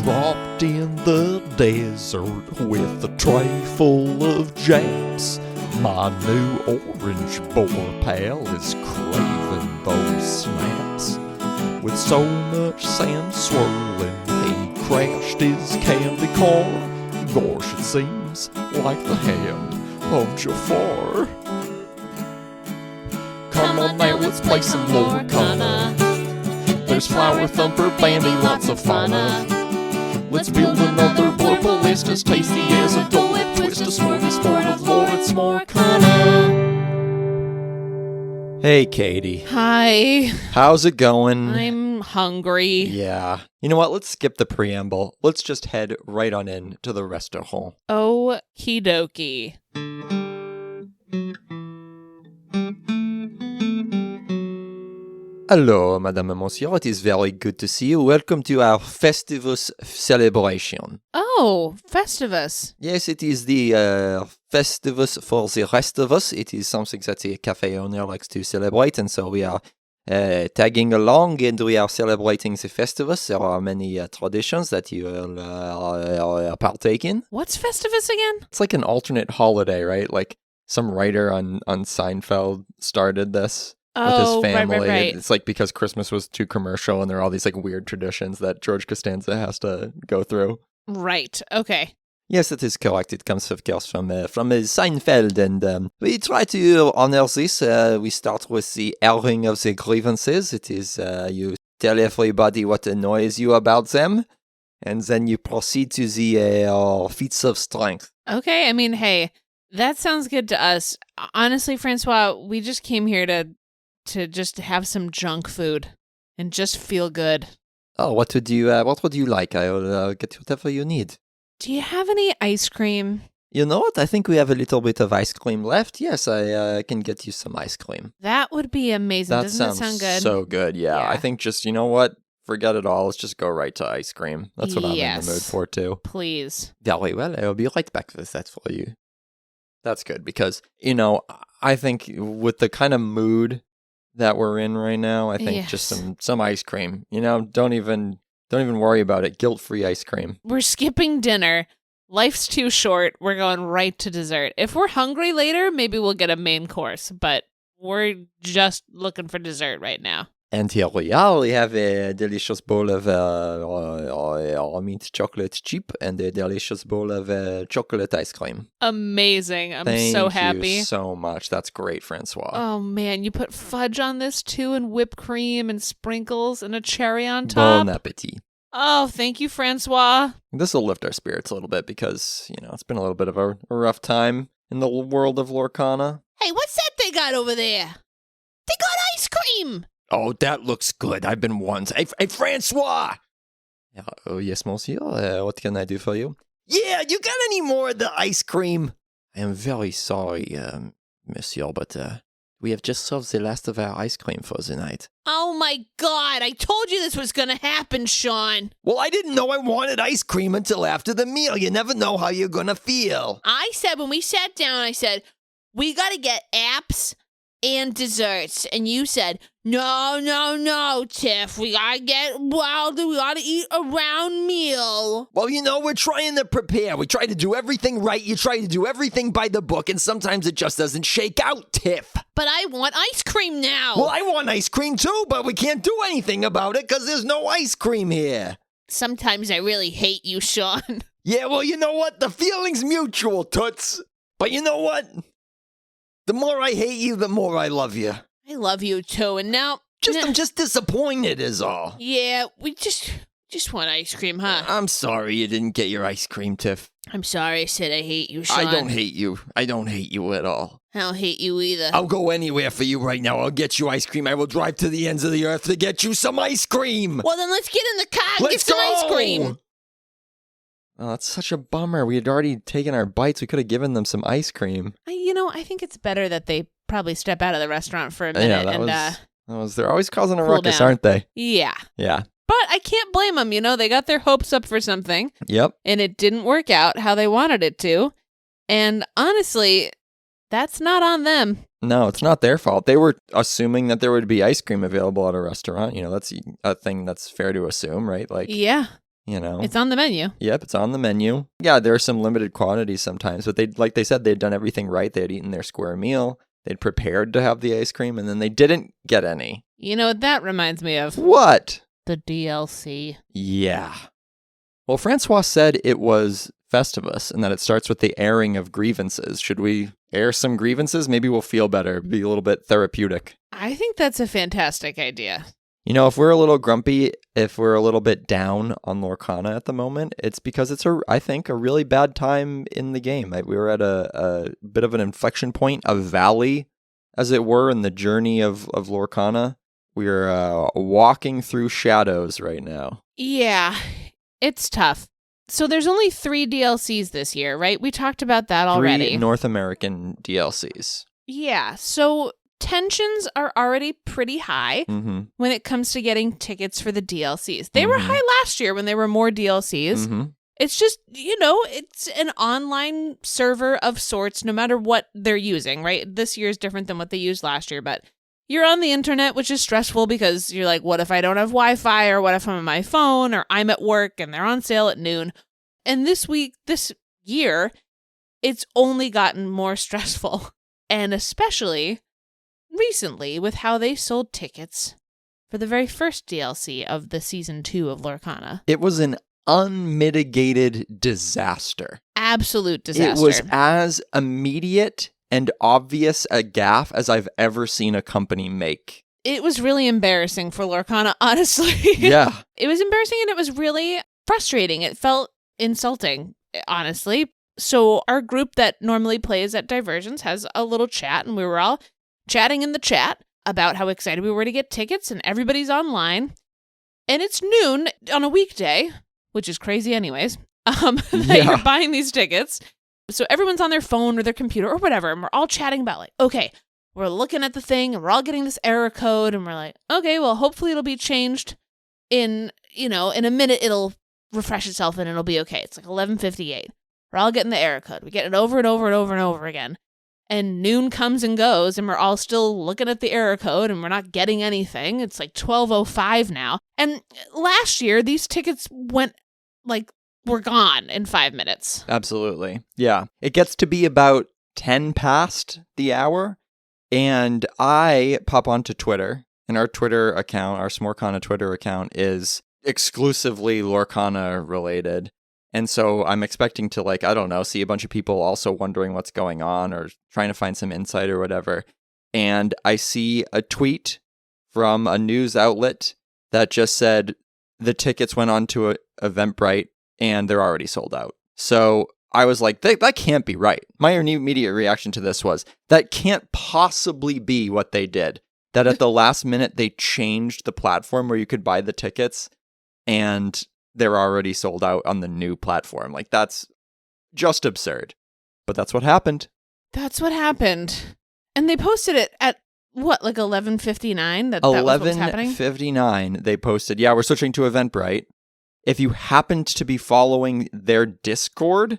dropped in the desert with a tray full of jams. My new orange boar pal is craving those snaps. With so much sand swirling, he crashed his candy car. Gosh, it seems like the hand of Jafar. Come on now, let's play some Lorcana. There's Flower Thumper, Bandy, lots of fauna. Let's build another blurple list as tasty as a Dole Whip twist. A smorgasbord of lore, it's Lorcana. Hey, Katie. Hi. How's it going? I'm hungry. Yeah. You know what? Let's skip the preamble. Let's just head right on in to the restaurant. Okie dokie. Hello, Madame and Monsieur. It is very good to see you. Welcome to our Festivus celebration. Oh, Festivus. Yes, it is the Festivus for the rest of us. It is something that the cafe owner likes to celebrate, and so we are tagging along and we are celebrating the Festivus. There are many traditions that you will partake in. What's Festivus again? It's like an alternate holiday, right? Like some writer on Seinfeld started this. With his family. Right. It's like because Christmas was too commercial and there are all these like weird traditions that George Costanza has to go through. Right. Okay. Yes, that is correct. It comes, of course, from Seinfeld, and we try to honor this. We start with the Airing of the Grievances. It is you tell everybody what annoys you about them, and then you proceed to the Feats of Strength. Okay. I mean, hey, that sounds good to us. Honestly, Francois, we just came here to just have some junk food and just feel good. Oh, what would you like? I'll get you whatever you need. Do you have any ice cream? You know what? I think we have a little bit of ice cream left. Yes, I can get you some ice cream. That would be amazing. Doesn't that sound good? So good, yeah. I think just, you know what? Forget it all. Let's just go right to ice cream. That's what I'm in the mood for, too. Please. Very well. I'll be right back with that for you. That's good because, I think with the kind of mood that we're in right now, I think just some ice cream. Don't even worry about it. Guilt-free ice cream. We're skipping dinner. Life's too short. We're going right to dessert. If we're hungry later, maybe we'll get a main course, but we're just looking for dessert right now. And here we are. We have a delicious bowl of mint chocolate chip and a delicious bowl of chocolate ice cream. Amazing. I'm so happy. Thank you so much. That's great, Francois. Oh, man. You put fudge on this, too, and whipped cream and sprinkles and a cherry on top. Bon appetit. Oh, thank you, Francois. This will lift our spirits a little bit because, it's been a little bit of a rough time in the world of Lorcana. Hey, what's that they got over there? They got ice cream. Oh, that looks good. I've been once. Hey, Francois! Oh, yes, monsieur. What can I do for you? Yeah, you got any more of the ice cream? I am very sorry, monsieur, but we have just served the last of our ice cream for the night. Oh, my God. I told you this was going to happen, Sean. Well, I didn't know I wanted ice cream until after the meal. You never know how you're going to feel. I said, when we sat down, I said, we got to get apps and desserts. And you said, no, Tiff. We gotta get wilder. We gotta eat a round meal. Well, we're trying to prepare. We try to do everything right. You try to do everything by the book, and sometimes it just doesn't shake out, Tiff. But I want ice cream now. Well, I want ice cream too, but we can't do anything about it because there's no ice cream here. Sometimes I really hate you, Sean. Yeah, well, you know what? The feeling's mutual, Toots. But you know what? The more I hate you, the more I love you. I love you too, and now... I'm just disappointed is all. Yeah, we just want ice cream, huh? I'm sorry you didn't get your ice cream, Tiff. I'm sorry I said I hate you, Sean. I don't hate you. I don't hate you at all. I don't hate you either. I'll go anywhere for you right now. I'll get you ice cream. I will drive to the ends of the earth to get you some ice cream. Well, then let's get in the car and get some ice cream. Oh, that's such a bummer. We had already taken our bites. We could have given them some ice cream. I think it's better that they probably step out of the restaurant for a minute. They're always causing a ruckus, down. aren't they? Yeah. Yeah. But I can't blame them. They got their hopes up for something. Yep. And it didn't work out how they wanted it to. And honestly, that's not on them. No, it's not their fault. They were assuming that there would be ice cream available at a restaurant. That's a thing that's fair to assume, right? Yeah. It's on the menu. Yep, it's on the menu. Yeah, there are some limited quantities sometimes, but like they said, they'd done everything right. They had eaten their square meal. They'd prepared to have the ice cream, and then they didn't get any. You know what that reminds me of? What? The DLC. Yeah. Well, Francois said it was Festivus, and that it starts with the airing of grievances. Should we air some grievances? Maybe we'll feel better, be a little bit therapeutic. I think that's a fantastic idea. If we're a little grumpy, if we're a little bit down on Lorcana at the moment, it's because it's, I think, a really bad time in the game. We were at a bit of an inflection point, a valley, as it were, in the journey of Lorcana. We're walking through shadows right now. Yeah, it's tough. So there's only 3 DLCs this year, right? We talked about that already. 3 North American DLCs. Yeah, so tensions are already pretty high when it comes to getting tickets for the DLCs. They were high last year when there were more DLCs. It's just, it's an online server of sorts, no matter what they're using, right? This year is different than what they used last year, but you're on the internet, which is stressful because you're like, what if I don't have Wi-Fi, or what if I'm on my phone, or I'm at work and they're on sale at noon? And this year, it's only gotten more stressful, and especially recently with how they sold tickets for the very first DLC of the Season 2 of Lorcana. It was an unmitigated disaster. Absolute disaster. It was as immediate and obvious a gaffe as I've ever seen a company make. It was really embarrassing for Lorcana, honestly. Yeah. It was embarrassing, and it was really frustrating. It felt insulting, honestly. So our group that normally plays at Divergence has a little chat, and we were all chatting in the chat about how excited we were to get tickets, and everybody's online. And it's noon on a weekday, which is crazy anyways, that you're buying these tickets. So everyone's on their phone or their computer or whatever, and we're all chatting about like, okay, we're looking at the thing, and we're all getting this error code, and we're like, okay, well, hopefully it'll be changed in a minute. It'll refresh itself, and it'll be okay. It's like 11:58. We're all getting the error code. We get it over and over and over and over again. And noon comes and goes, and we're all still looking at the error code, and we're not getting anything. It's like 12:05 now. And last year, these tickets were gone in 5 minutes. Absolutely. Yeah. It gets to be about 10 past the hour, and I pop onto Twitter, and our Twitter account, our Smorcana Twitter account, is exclusively Lorcana related. And so I'm expecting to, see a bunch of people also wondering what's going on or trying to find some insight or whatever. And I see a tweet from a news outlet that just said the tickets went on to Eventbrite and they're already sold out. So I was like, that can't be right. My immediate reaction to this was, that can't possibly be what they did. That at the last minute, they changed the platform where you could buy the tickets, and they're already sold out on the new platform. Like, that's just absurd. But that's what happened. That's what happened. And they posted it at, what, like 11:59? That was what was happening? 11:59, they posted, we're switching to Eventbrite. If you happened to be following their Discord,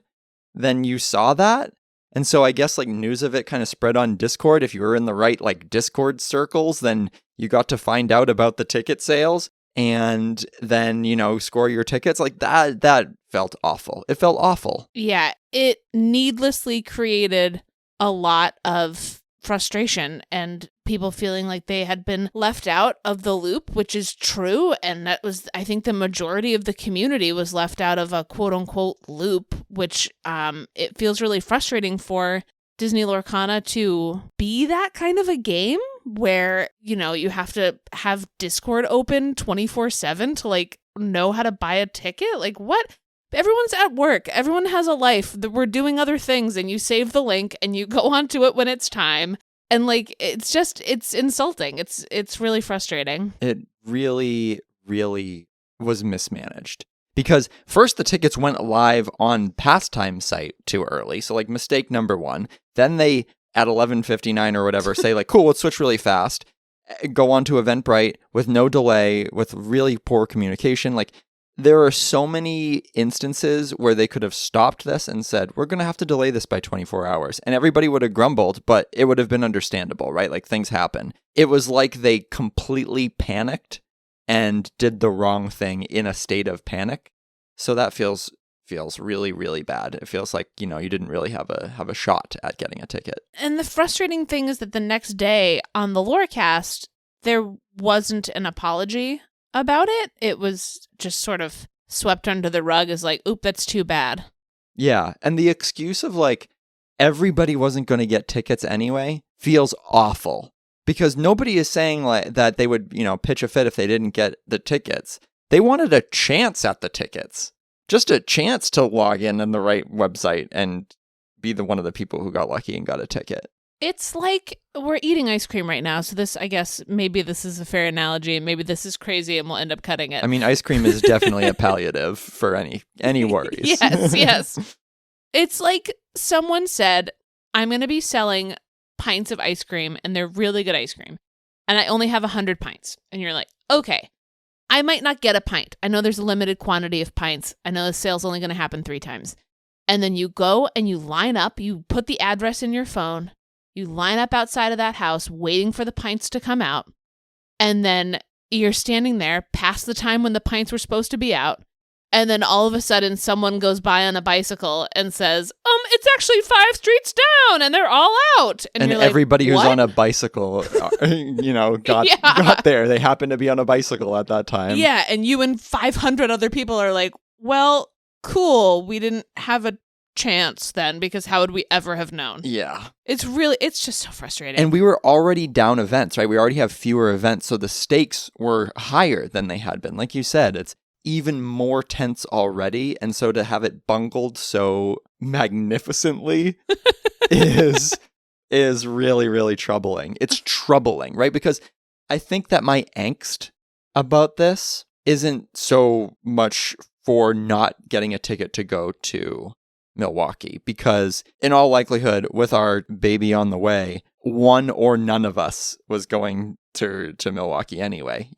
then you saw that. And so I guess news of it kind of spread on Discord. If you were in the right Discord circles, then you got to find out about the ticket sales. And then, score your tickets. That felt awful. It felt awful. Yeah, it needlessly created a lot of frustration and people feeling like they had been left out of the loop, which is true. And that was, I think, the majority of the community was left out of a quote unquote loop, which it feels really frustrating for Disney Lorcana to be that kind of a game where, you have to have Discord open 24/7 to know how to buy a ticket. What? Everyone's at work. Everyone has a life. We're doing other things, and you save the link and you go onto it when it's time. And it's insulting. It's really frustrating. It really, really was mismanaged. Because first the tickets went live on Pastime site too early. So mistake number one. Then they, at 11:59 or whatever, say cool, let's switch really fast. Go on to Eventbrite with no delay, with really poor communication. There are so many instances where they could have stopped this and said, we're going to have to delay this by 24 hours. And everybody would have grumbled, but it would have been understandable, right? Things happen. It was they completely panicked and did the wrong thing in a state of panic. So that feels really, really bad. It feels like, you didn't really have a shot at getting a ticket. And the frustrating thing is that the next day on the Lorecast, there wasn't an apology about it. It was just sort of swept under the rug as like, oop, that's too bad. Yeah, and the excuse of like everybody wasn't going to get tickets anyway feels awful, because nobody is saying like that they would, pitch a fit if they didn't get the tickets. They wanted a chance at the tickets. Just a chance to log in on the right website and be one of the people who got lucky and got a ticket. It's like we're eating ice cream right now. So this, I guess, maybe this is a fair analogy, and maybe this is crazy and we'll end up cutting it. I mean, ice cream is definitely a palliative for any worries. Yes. It's like someone said, I'm going to be selling pints of ice cream, and they're really good ice cream, and I only have 100 pints. And you're like, okay, I might not get a pint. I know there's a limited quantity of pints. I know the sale's only going to happen 3 times. And then you go and you line up, you put the address in your phone, you line up outside of that house waiting for the pints to come out, and then you're standing there past the time when the pints were supposed to be out, and then all of a sudden someone goes by on a bicycle and says, it's actually 5 streets down, and they're all out. And you're like, everybody who's what? on a bicycle, got there. They happened to be on a bicycle at that time. Yeah, and you and 500 other people are like, well, cool, we didn't have a chance then, because how would we ever have known? Yeah. It's just so frustrating. And we were already down events, right? We already have fewer events, so the stakes were higher than they had been. Like you said, it's even more tense already, and so to have it bungled so magnificently is really, really troubling. It's troubling, right? Because I think that my angst about this isn't so much for not getting a ticket to go to Milwaukee, because in all likelihood, with our baby on the way, one or none of us was going to Milwaukee anyway.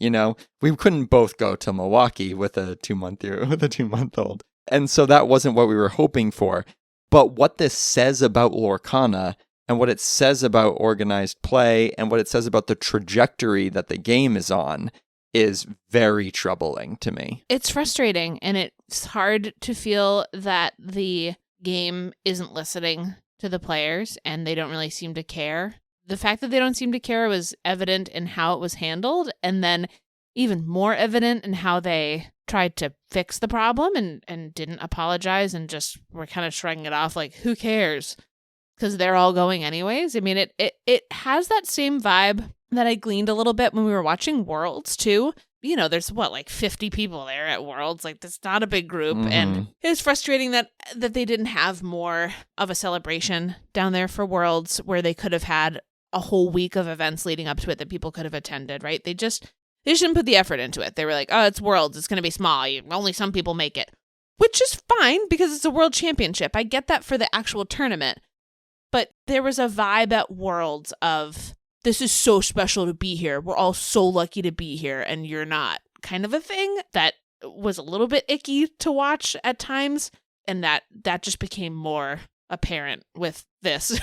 We couldn't both go to Milwaukee with a 2-month-old, and so that wasn't what we were hoping for. But what this says about Lorcana, and what it says about organized play, and what it says about the trajectory that the game is on, is very troubling to me. It's frustrating, and it's hard to feel that the game isn't listening to the players, and they don't really seem to care. The fact that they don't seem to care was evident in how it was handled, and then even more evident in how they tried to fix the problem and didn't apologize and just were kind of shrugging it off like, who cares? Because they're all going anyways. I mean, it has that same vibe that I gleaned a little bit when we were watching Worlds too. There's 50 people there at Worlds. Like, that's not a big group. Mm-hmm. And it's frustrating that they didn't have more of a celebration down there for Worlds, where they could have had a whole week of events leading up to it that people could have attended, right? They didn't put the effort into it. They were like, oh, it's Worlds, it's going to be small, only some people make it, which is fine because it's a world championship. I get that for the actual tournament. But there was a vibe at Worlds of, this is so special to be here. We're all so lucky to be here, and you're not, kind of a thing that was a little bit icky to watch at times. And that just became more apparent with this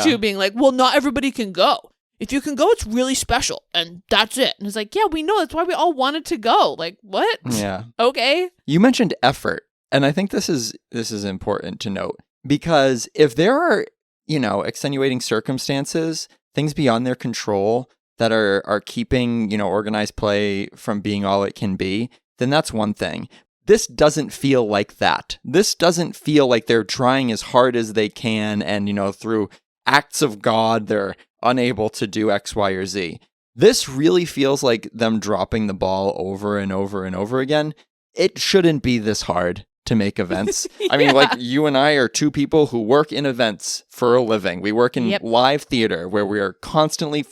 too, being like, well, not everybody can go. If you can go, it's really special, and that's it. And it's like, yeah, we know, that's why we all wanted to go. Like, what? Yeah. Okay. You mentioned effort, and I think this is important to note, because if there are, extenuating circumstances, things beyond their control that are keeping, organized play from being all it can be, then that's one thing. This doesn't feel like that. This doesn't feel like they're trying as hard as they can, and, through acts of God, they're unable to do X, Y, or Z. This really feels like them dropping the ball over and over and over again. It shouldn't be this hard to make events. I mean, like, you and I are 2 people who work in events for a living. We work in live theater, where we are constantly,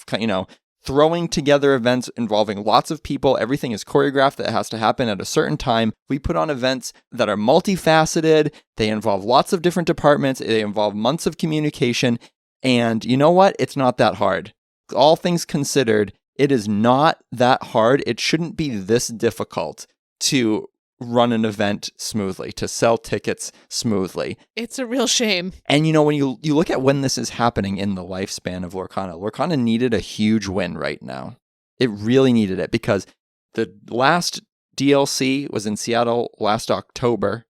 throwing together events involving lots of people. Everything is choreographed that has to happen at a certain time. We put on events that are multifaceted. They involve lots of different departments. They involve months of communication. And you know what? It's not that hard. All things considered, it is not that hard. It shouldn't be this difficult to run an event smoothly, to sell tickets smoothly. It's a real shame. And when you look at when this is happening in the lifespan of Lorcana needed a huge win right now. It really needed it, because the last DLC was in Seattle last October.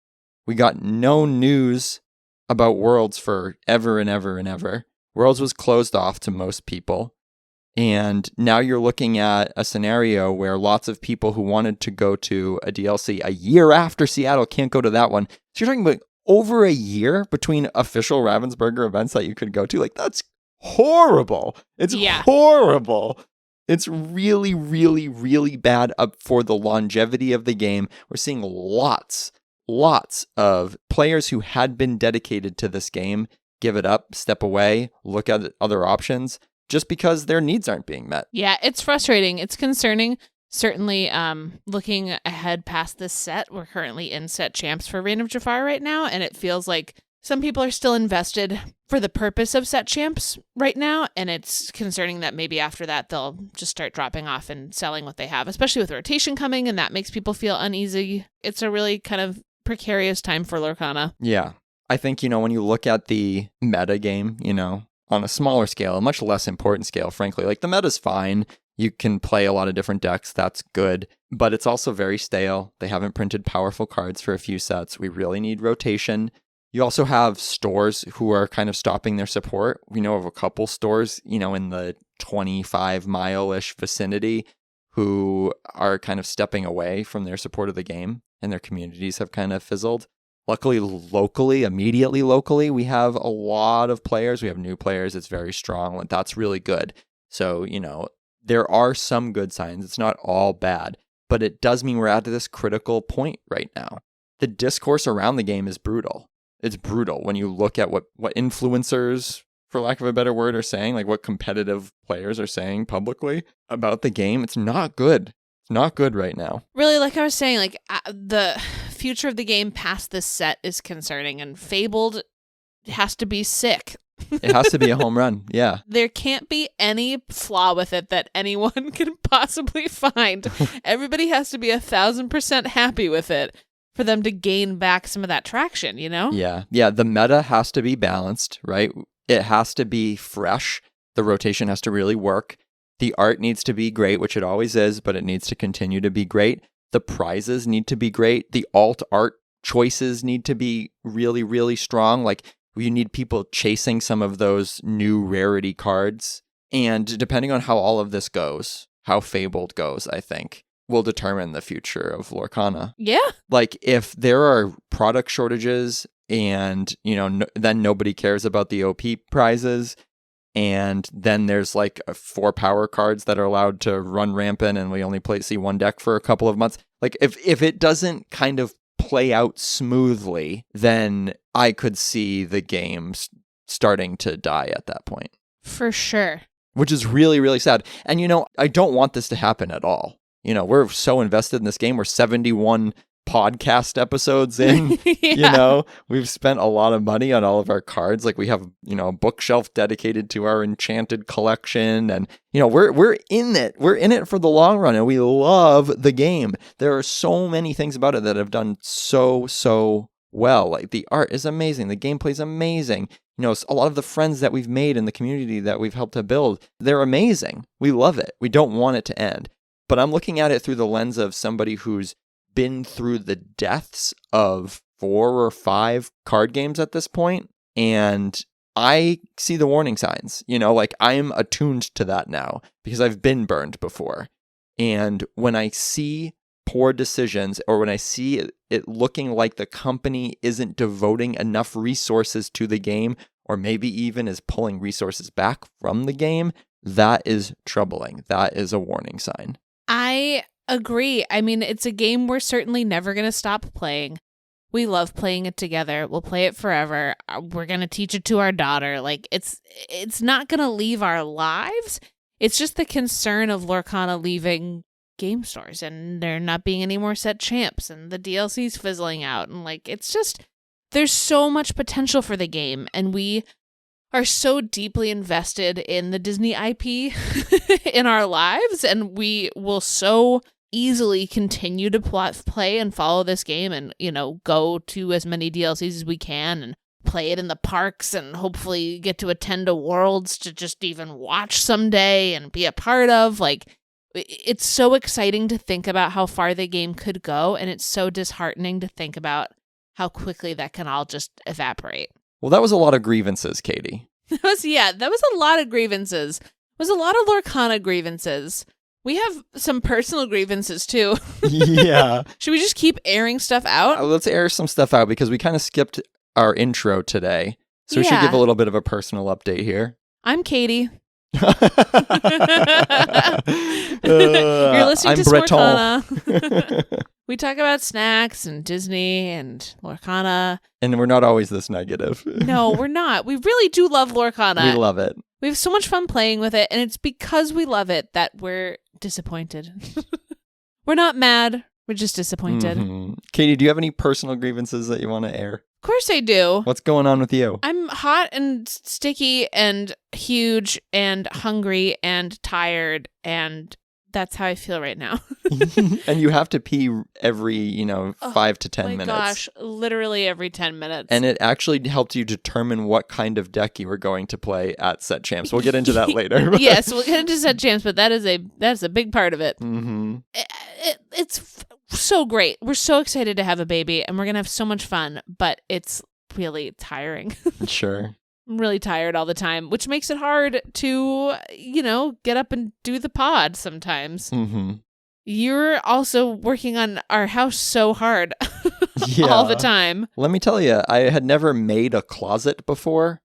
We got no news about Worlds for ever and ever and ever. Worlds was closed off to most people. And now you're looking at a scenario where lots of people who wanted to go to a DLC a year after Seattle can't go to that one. So you're talking about over a year between official Ravensburger events that you could go to. Like, that's horrible. It's horrible. It's really, really, really bad up for the longevity of the game. We're seeing lots of players who had been dedicated to this game give it up, step away, look at other options, just because their needs aren't being met. Yeah, it's frustrating. It's concerning. Certainly, looking ahead past this set, we're currently in set champs for Reign of Jafar right now, and it feels like some people are still invested for the purpose of set champs right now, and it's concerning that maybe after that they'll just start dropping off and selling what they have, especially with rotation coming, and that makes people feel uneasy. It's a really kind of precarious time for Lorcana. Yeah. I think, when you look at the meta game, on a smaller scale, a much less important scale, frankly, like the meta's fine. You can play a lot of different decks. That's good. But it's also very stale. They haven't printed powerful cards for a few sets. We really need rotation. You also have stores who are kind of stopping their support. We know of a couple stores, in the 25-mile-ish vicinity who are kind of stepping away from their support of the game, and their communities have kind of fizzled. Luckily, immediately locally, we have a lot of players. We have new players. It's very strong. That's really good. So, there are some good signs. It's not all bad, but it does mean we're at this critical point right now. The discourse around the game is brutal. It's brutal when you look at what influencers, for lack of a better word, are saying, like what competitive players are saying publicly about the game. It's not good. It's not good right now. Really, like I was saying, like the future of the game past this set is concerning, and Fabled has to be sick. It has to be a home run. Yeah. There can't be any flaw with it that anyone can possibly find. Everybody has to be 1,000% happy with it for them to gain back some of that traction, Yeah. Yeah. The meta has to be balanced, right? It has to be fresh. The rotation has to really work. The art needs to be great, which it always is, but it needs to continue to be great. The prizes need to be great. The alt art choices need to be really, really strong. Like, you need people chasing some of those new rarity cards. And depending on how all of this goes, how Fabled goes, I think, will determine the future of Lorcana. Yeah. Like, if there are product shortages and, then nobody cares about the OP prizes, and then there's like 4 power cards that are allowed to run rampant, and we only see one deck for a couple of months. Like, if it doesn't kind of play out smoothly, then I could see the game starting to die at that point. For sure. Which is really, really sad. And, I don't want this to happen at all. We're so invested in this game. We're 71 podcast episodes in. Yeah. We've spent a lot of money on all of our cards. Like, we have, a bookshelf dedicated to our enchanted collection, and we're in it. We're in it for the long run, and we love the game. There are so many things about it that have done so well. Like, the art is amazing, the gameplay is amazing. A lot of the friends that we've made in the community that we've helped to build, they're amazing. We love it. We don't want it to end. But I'm looking at it through the lens of somebody who's been through the deaths of 4 or 5 card games at this point, and I see the warning signs. Like, I'm attuned to that now because I've been burned before. And when I see poor decisions, or when I see it looking like the company isn't devoting enough resources to the game, or maybe even is pulling resources back from the game, that is troubling. That is a warning sign. I agree. I mean, it's a game we're certainly never going to stop playing. We love playing it together. We'll play it forever. We're going to teach it to our daughter. Like, it's not going to leave our lives. It's just the concern of Lorcana leaving game stores and there not being any more set champs and the DLC's fizzling out. And like, it's just, there's so much potential for the game, and we are so deeply invested in the Disney IP in our lives, and we will so easily continue to play and follow this game, and go to as many DLCs as we can and play it in the parks, and hopefully get to attend a Worlds to just even watch someday and be a part of. Like, it's so exciting to think about how far the game could go, and it's so disheartening to think about how quickly that can all just evaporate. Well, that was a lot of grievances, Katie. That was a lot of grievances. It was a lot of Lorcana grievances. We have some personal grievances too. Yeah. Should we just keep airing stuff out? Let's air some stuff out because we kind of skipped our intro today. So we should give a little bit of a personal update here. I'm Katie. You're listening I'm to Breton. Lorcana. We talk about snacks and Disney and Lorcana. And we're not always this negative. No, we're not. We really do love Lorcana. We love it. We have so much fun playing with it, and it's because we love it that we're disappointed. We're not mad. We're just disappointed. Mm-hmm. Katie, do you have any personal grievances that you want to air? Of course I do. What's going on with you? I'm hot and sticky and huge and hungry and tired, and that's how I feel right now. And you have to pee every, 5 to 10 minutes. Oh my gosh, literally every 10 minutes. And it actually helped you determine what kind of deck you were going to play at Set Champs. We'll get into that later. Yes, we'll get into Set Champs, but that's a big part of it. Mm-hmm. It's so great. We're so excited to have a baby, and we're going to have so much fun, but it's really tiring. Sure. I'm really tired all the time, which makes it hard to, get up and do the pod sometimes. Mm-hmm. You're also working on our house so hard Yeah. all the time. Let me tell you, I had never made a closet before.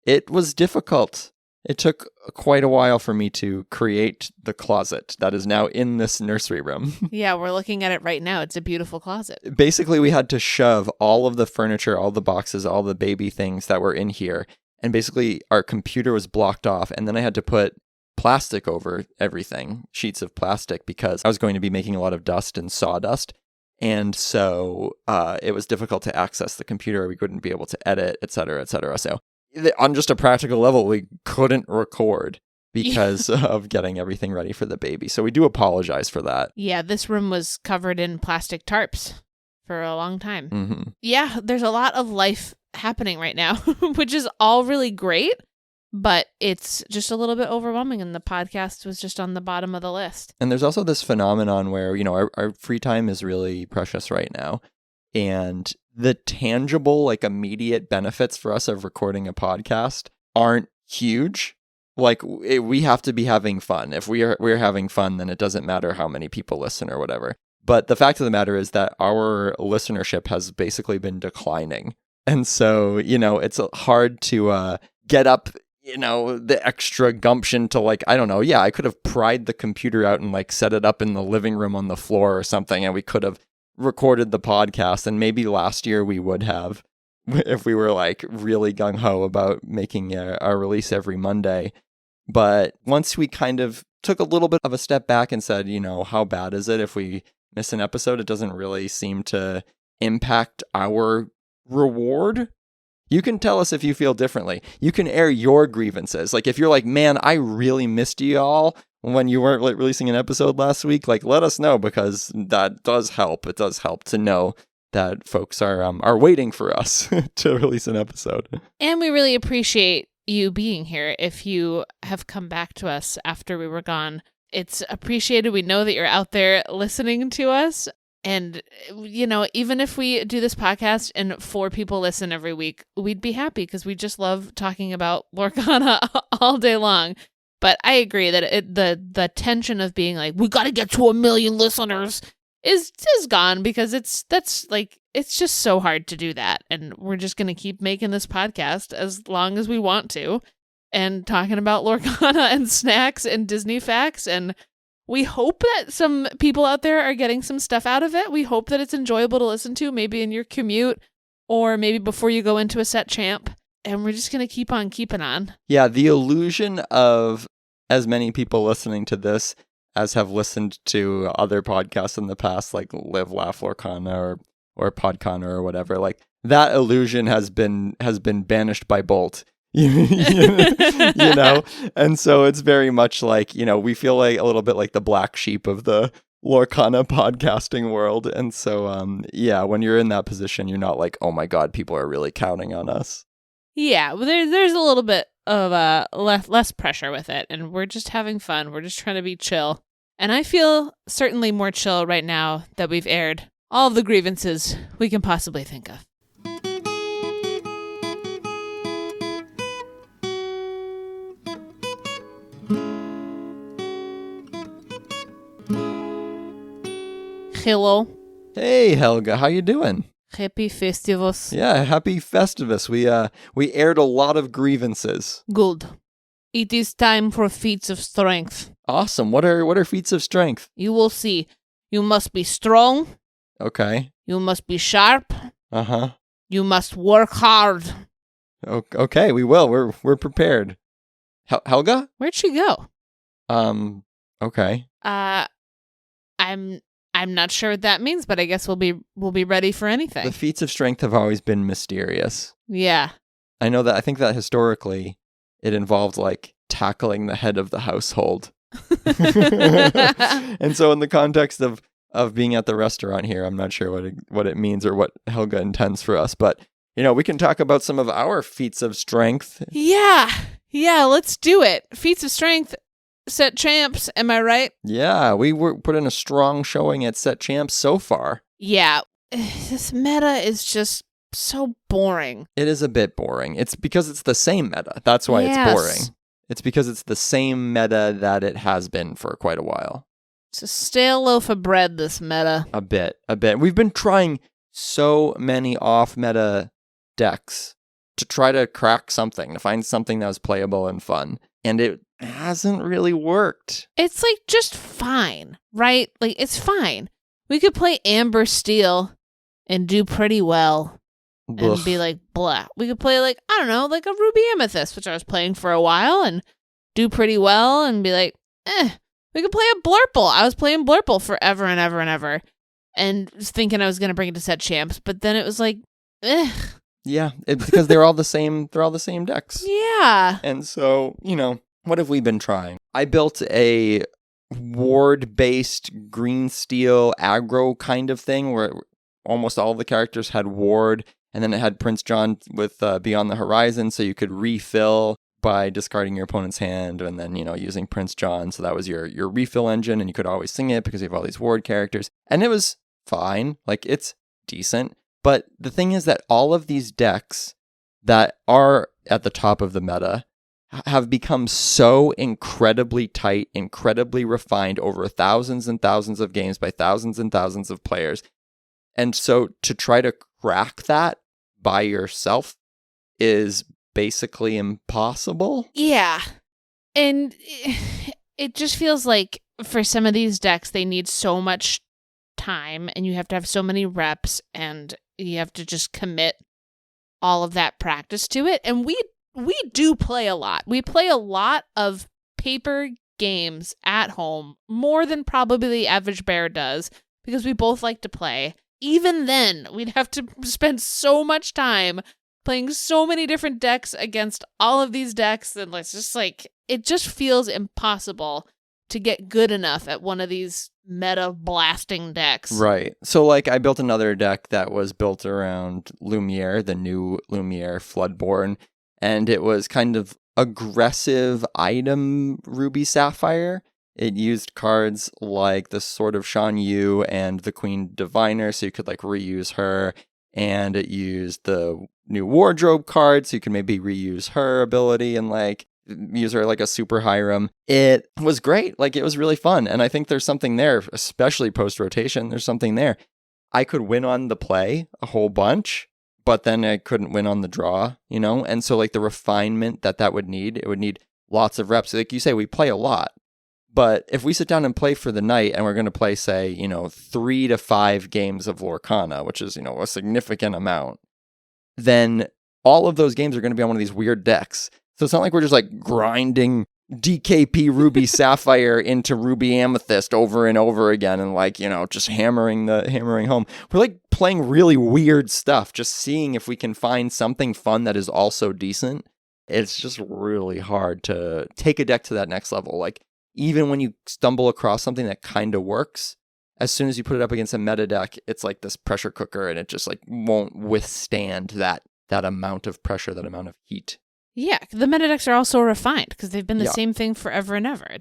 It was difficult. It took quite a while for me to create the closet that is now in this nursery room. Yeah, we're looking at it right now. It's a beautiful closet. Basically, we had to shove all of the furniture, all the boxes, all the baby things that were in here. And basically, our computer was blocked off. And then I had to put plastic over everything, sheets of plastic, because I was going to be making a lot of dust and sawdust. And so it was difficult to access the computer. We couldn't be able to edit, et cetera, et cetera. So on just a practical level, we couldn't record because of getting everything ready for the baby. So we do apologize for that. Yeah, this room was covered in plastic tarps for a long time. Mm-hmm. Yeah, there's a lot of life happening right now, which is all really great, but it's just a little bit overwhelming, and the podcast was just on the bottom of the list. And there's also this phenomenon where, our free time is really precious right now. And the tangible, immediate benefits for us of recording a podcast aren't huge. We have to be having fun. If we're having fun, then it doesn't matter how many people listen or whatever. But the fact of the matter is that our listenership has basically been declining. And so, it's hard to get up, the extra gumption to I could have pried the computer out and set it up in the living room on the floor or something, and we could have recorded the podcast. And maybe last year we would have, if we were really gung-ho about making our release every Monday. But once we kind of took a little bit of a step back and said, how bad is it if we miss an episode? It doesn't really seem to impact our reward. You can tell us if you feel differently. You can air your grievances. If you're man, I really missed you all when you weren't releasing an episode last week, let us know, because that does help. It does help to know that folks are waiting for us to release an episode. And we really appreciate you being here. If you have come back to us after we were gone, it's appreciated. We know that you're out there listening to us. And, even if we do this podcast and 4 people listen every week, we'd be happy, because we just love talking about Lorcana all day long. But I agree that the tension of being we got to get to 1 million listeners is gone, because it's just so hard to do that. And we're just going to keep making this podcast as long as we want to, and talking about Lorcana and snacks and Disney facts. And we hope that some people out there are getting some stuff out of it. We hope that it's enjoyable to listen to, maybe in your commute or maybe before you go into a set champ. And we're just going to keep on keeping on. Yeah, the illusion of as many people listening to this as have listened to other podcasts in the past, like Live, Laugh, Lorcana or Podcana or whatever, that illusion has been banished by Bolt. And so it's very much we feel a little bit like the black sheep of the Lorcana podcasting world. And so, when you're in that position, you're not oh my God, people are really counting on us. Yeah, well, there's a little bit of less pressure with it, and we're just having fun. We're just trying to be chill. And I feel certainly more chill right now that we've aired all of the grievances we can possibly think of. Hello. Hey, Helga, how you doing? Happy Festivus. Yeah, happy Festivus. We aired a lot of grievances. Good. It is time for Feats of Strength. Awesome. What are feats of strength? You will see. You must be strong. Okay. You must be sharp. Uh-huh. You must work hard. Okay, we will. We're prepared. Helga? Where'd she go? Okay. I'm not sure what that means, but I guess we'll be ready for anything. The feats of strength have always been mysterious. Yeah. I think that historically it involved like tackling the head of the household. And so in the context of being at the restaurant here, I'm not sure what it means or what Helga intends for us, but we can talk about some of our feats of strength. Yeah, let's do it. Feats of Strength, set champs, am I right? Yeah, we were put in a strong showing at set champs so far. Yeah, this meta is just so boring. It is a bit boring. It's because it's the same meta. That's why it's boring. It's because it's the same meta that it has been for quite a while. It's a stale loaf of bread, this meta. A bit. We've been trying so many off-meta decks to try to crack something, to find something that was playable and fun. And it hasn't really worked. It's like just fine, right? Like it's fine. We could play Amber Steel and do pretty well. And be like, blah. We could play like, I don't know, like a Ruby Amethyst, which I was playing for a while and do pretty well and be like, We could play a Blurple. I was playing Blurple forever and ever and ever and was thinking I was going to bring it to set champs, but then it was like, Yeah, it's because they're all the same decks. Yeah. And so, what have we been trying? I built a ward-based green steel aggro kind of thing where almost all the characters had ward. And then it had Prince John with Beyond the Horizon, so you could refill by discarding your opponent's hand and then, using Prince John. So that was your refill engine, and you could always sing it because you have all these ward characters. And it was fine. Like, it's decent. But the thing is that all of these decks that are at the top of the meta have become so incredibly tight, incredibly refined over thousands and thousands of games by thousands and thousands of players. And so to try to crack that by yourself is basically impossible. Yeah. And it just feels like for some of these decks, they need so much time and you have to have so many reps and you have to just commit all of that practice to it. And we do play a lot. We play a lot of paper games at home, more than probably the average bear does, because we both like to play. Even then, we'd have to spend so much time playing so many different decks against all of these decks. And it's just like, it just feels impossible to get good enough at one of these meta blasting decks. Right. So I built another deck that was built around Lumiere, the new Lumiere Floodborn. And it was kind of aggressive item Ruby Sapphire. It used cards like the Sword of Shan Yu and the Queen Diviner, so you could reuse her. And it used the new Wardrobe card, so you could maybe reuse her ability and use her like a super Hiram. It was great. It was really fun. And I think there's something there, especially post-rotation. There's something there. I could win on the play a whole bunch, but then I couldn't win on the draw, And so the refinement that would need, it would need lots of reps. Like you say, we play a lot. But if we sit down and play for the night and we're going to play, say, 3 to 5 games of Lorcana, which is, a significant amount, then all of those games are going to be on one of these weird decks. So it's not like we're just grinding DKP Ruby Sapphire into Ruby Amethyst over and over again and just hammering home. We're playing really weird stuff, just seeing if we can find something fun that is also decent. It's just really hard to take a deck to that next level. Even when you stumble across something that kind of works, as soon as you put it up against a meta deck, it's like this pressure cooker and it just won't withstand that amount of pressure, that amount of heat. Yeah, the meta decks are also refined because they've been the same thing forever and ever.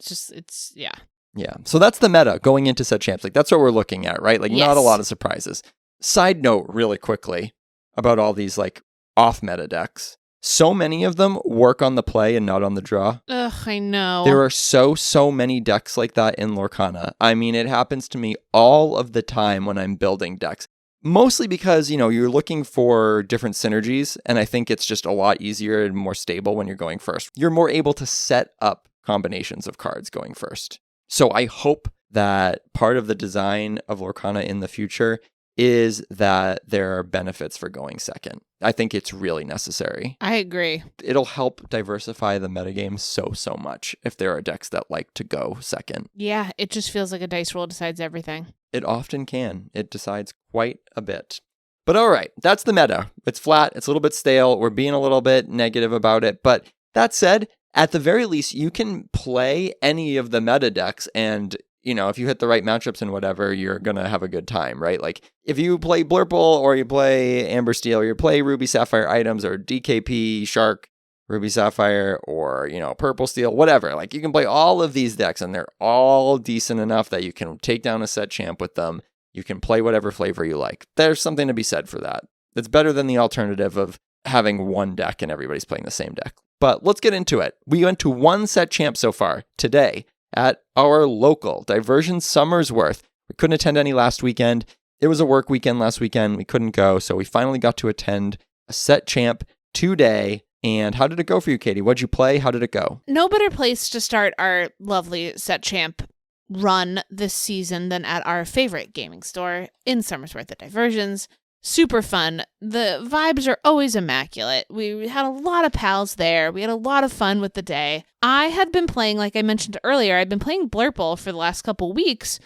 Yeah. Yeah. So that's the meta going into set champs. Like, that's what we're looking at, right? Like, not a Yes. lot of surprises. Side note, really quickly, about all these, like, off-meta decks. So many of them work on the play and not on the draw. Ugh, I know. There are so many decks like that in Lorcana. I mean, it happens to me all of the time when I'm building decks. Mostly because, you're looking for different synergies, and I think it's just a lot easier and more stable when you're going first. You're more able to set up combinations of cards going first. So I hope that part of the design of Lorcana in the future is that there are benefits for going second. I think it's really necessary. I agree. It'll help diversify the metagame so much if there are decks that like to go second. Yeah, it just feels like a dice roll decides everything. It often can. It decides quite a bit. But all right, that's the meta. It's flat. It's a little bit stale. We're being a little bit negative about it. But that said, at the very least, you can play any of the meta decks and, if you hit the right matchups and whatever, you're going to have a good time, right? Like, if you play Blurple or you play Amber Steel or you play Ruby Sapphire items or DKP Shark, Ruby Sapphire, or, Purple Steel, whatever. Like, you can play all of these decks and they're all decent enough that you can take down a set champ with them. You can play whatever flavor you like. There's something to be said for that. It's better than the alternative of having one deck and everybody's playing the same deck. But let's get into it. We went to one set champ so far today at our local Diversion Somersworth. We couldn't attend any last weekend. It was a work weekend last weekend. We couldn't go. So we finally got to attend a set champ today. And how did it go for you, Katie? What'd you play? How did it go? No better place to start our lovely set champ run this season than at our favorite gaming store in Somersworth at Diversions. Super fun. The vibes are always immaculate. We had a lot of pals there. We had a lot of fun with the day. I had been playing, like I mentioned earlier, I've been playing Blurple for the last couple weeks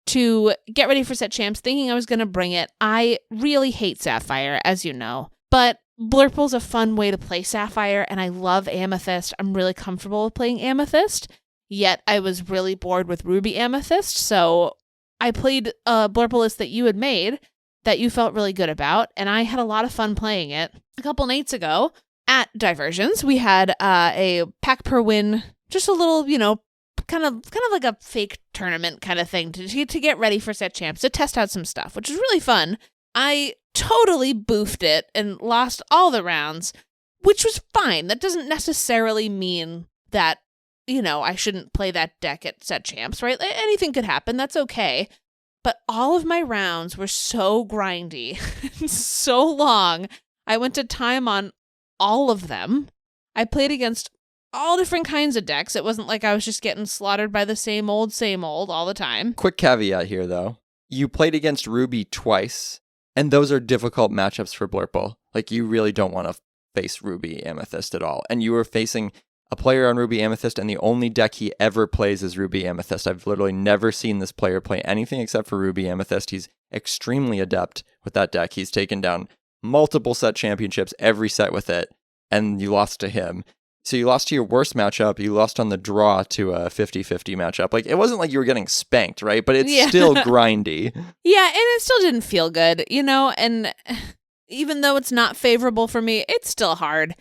to get ready for set champs, thinking I was going to bring it. I really hate Sapphire, as you know, but Blurple's a fun way to play Sapphire, and I love Amethyst. I'm really comfortable with playing Amethyst, yet I was really bored with Ruby Amethyst, so I played a Blurple list that you had made that you felt really good about, and I had a lot of fun playing it. A couple nights ago at Diversions, we had a pack per win, just a little, kind of like a fake tournament kind of thing to get ready for set champs, to test out some stuff, which was really fun. I totally boofed it and lost all the rounds, which was fine. That doesn't necessarily mean that, I shouldn't play that deck at set champs, right? Anything could happen. That's okay. But all of my rounds were so grindy and so long. I went to time on all of them. I played against all different kinds of decks. It wasn't like I was just getting slaughtered by the same old all the time. Quick caveat here, though. You played against Ruby twice, and those are difficult matchups for Blurple. Like, you really don't want to face Ruby Amethyst at all. And you were facing a player on Ruby Amethyst, and the only deck he ever plays is Ruby Amethyst. I've literally never seen this player play anything except for Ruby Amethyst. He's extremely adept with that deck. He's taken down multiple set championships, every set with it, and you lost to him. So you lost to your worst matchup. You lost on the draw to a 50-50 matchup. Like, it wasn't like you were getting spanked, right? But it's still grindy. Yeah, and it still didn't feel good, and even though it's not favorable for me, it's still hard.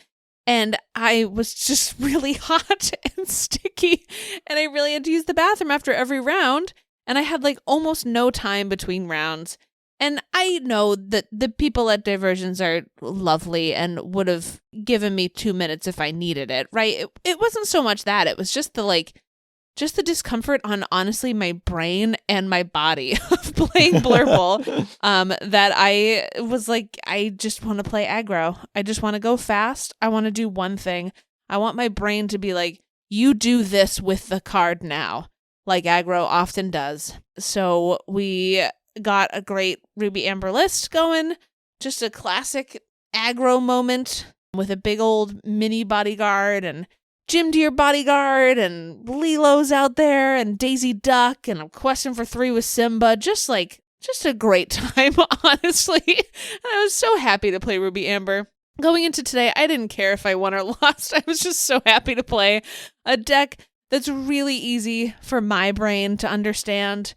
And I was just really hot and sticky, and I really had to use the bathroom after every round, and I had almost no time between rounds. And I know that the people at Diversions are lovely and would have given me 2 minutes if I needed it, right? It wasn't so much that. It was just the discomfort on, honestly, my brain and my body of playing Blurple, that I was like, I just want to play aggro. I just want to go fast. I want to do one thing. I want my brain to be like, you do this with the card now, like aggro often does. So we got a great Ruby Amber list going, just a classic aggro moment with a big old mini bodyguard and Jim Deere bodyguard and Lilo's out there and Daisy Duck and a question for 3 with Simba. Just a great time, honestly. And I was so happy to play Ruby Amber. Going into today, I didn't care if I won or lost. I was just so happy to play a deck that's really easy for my brain to understand.